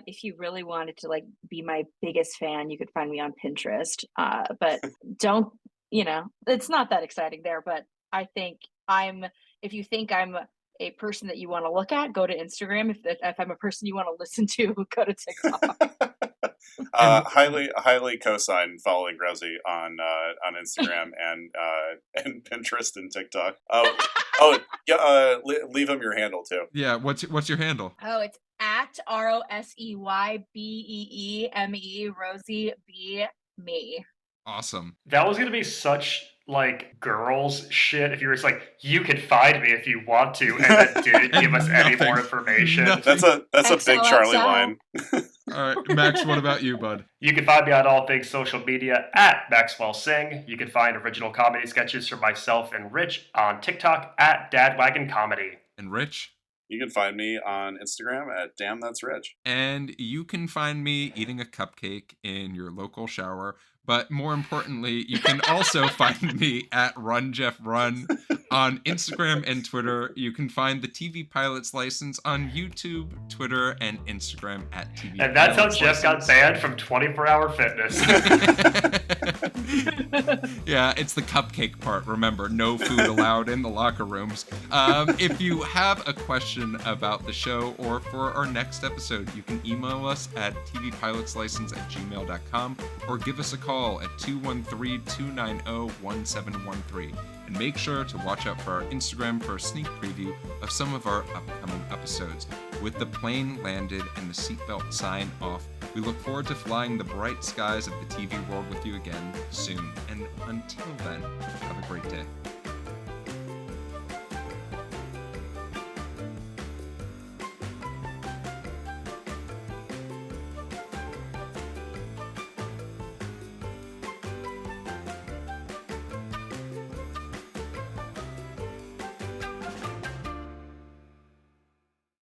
If you really wanted to like be my biggest fan, you could find me on Pinterest. But don't, it's not that exciting there. But I think if you think I'm a person that you want to look at, go to Instagram. If I'm a person you want to listen to, go to TikTok. Highly co-sign following Rosey on Instagram and Pinterest and TikTok. Leave him your handle too. Yeah, what's your handle? Oh, it's at ROSEYBEEME Rosey B me. Awesome. That was gonna be such like girls shit if you were just like, you can find me if you want to, and then didn't give us any more information. That's a big Charlie line. All right, Max, what about you, bud? You can find me on all things social media at Maxwell Sing. You can find original comedy sketches from myself and Rich on TikTok at Dadwagon Comedy. And Rich? You can find me on Instagram at Damn That's Rich. And you can find me eating a cupcake in your local shower. But more importantly, you can also find me at Run Jeff Run on Instagram and Twitter. You can find the TV Pilots License on YouTube, Twitter, and Instagram at TV And that's Pilots how Jeff got banned from 24-hour fitness. Yeah, it's the cupcake part. Remember, no food allowed in the locker rooms. If you have a question about the show or for our next episode, you can email us at tvpilotslicense@gmail.com or give us a call at 213-290-1713. And make sure to watch out for our Instagram for a sneak preview of some of our upcoming episodes. With the plane landed and the seatbelt sign off, we look forward to flying the bright skies of the TV world with you again soon. And until then, have a great day.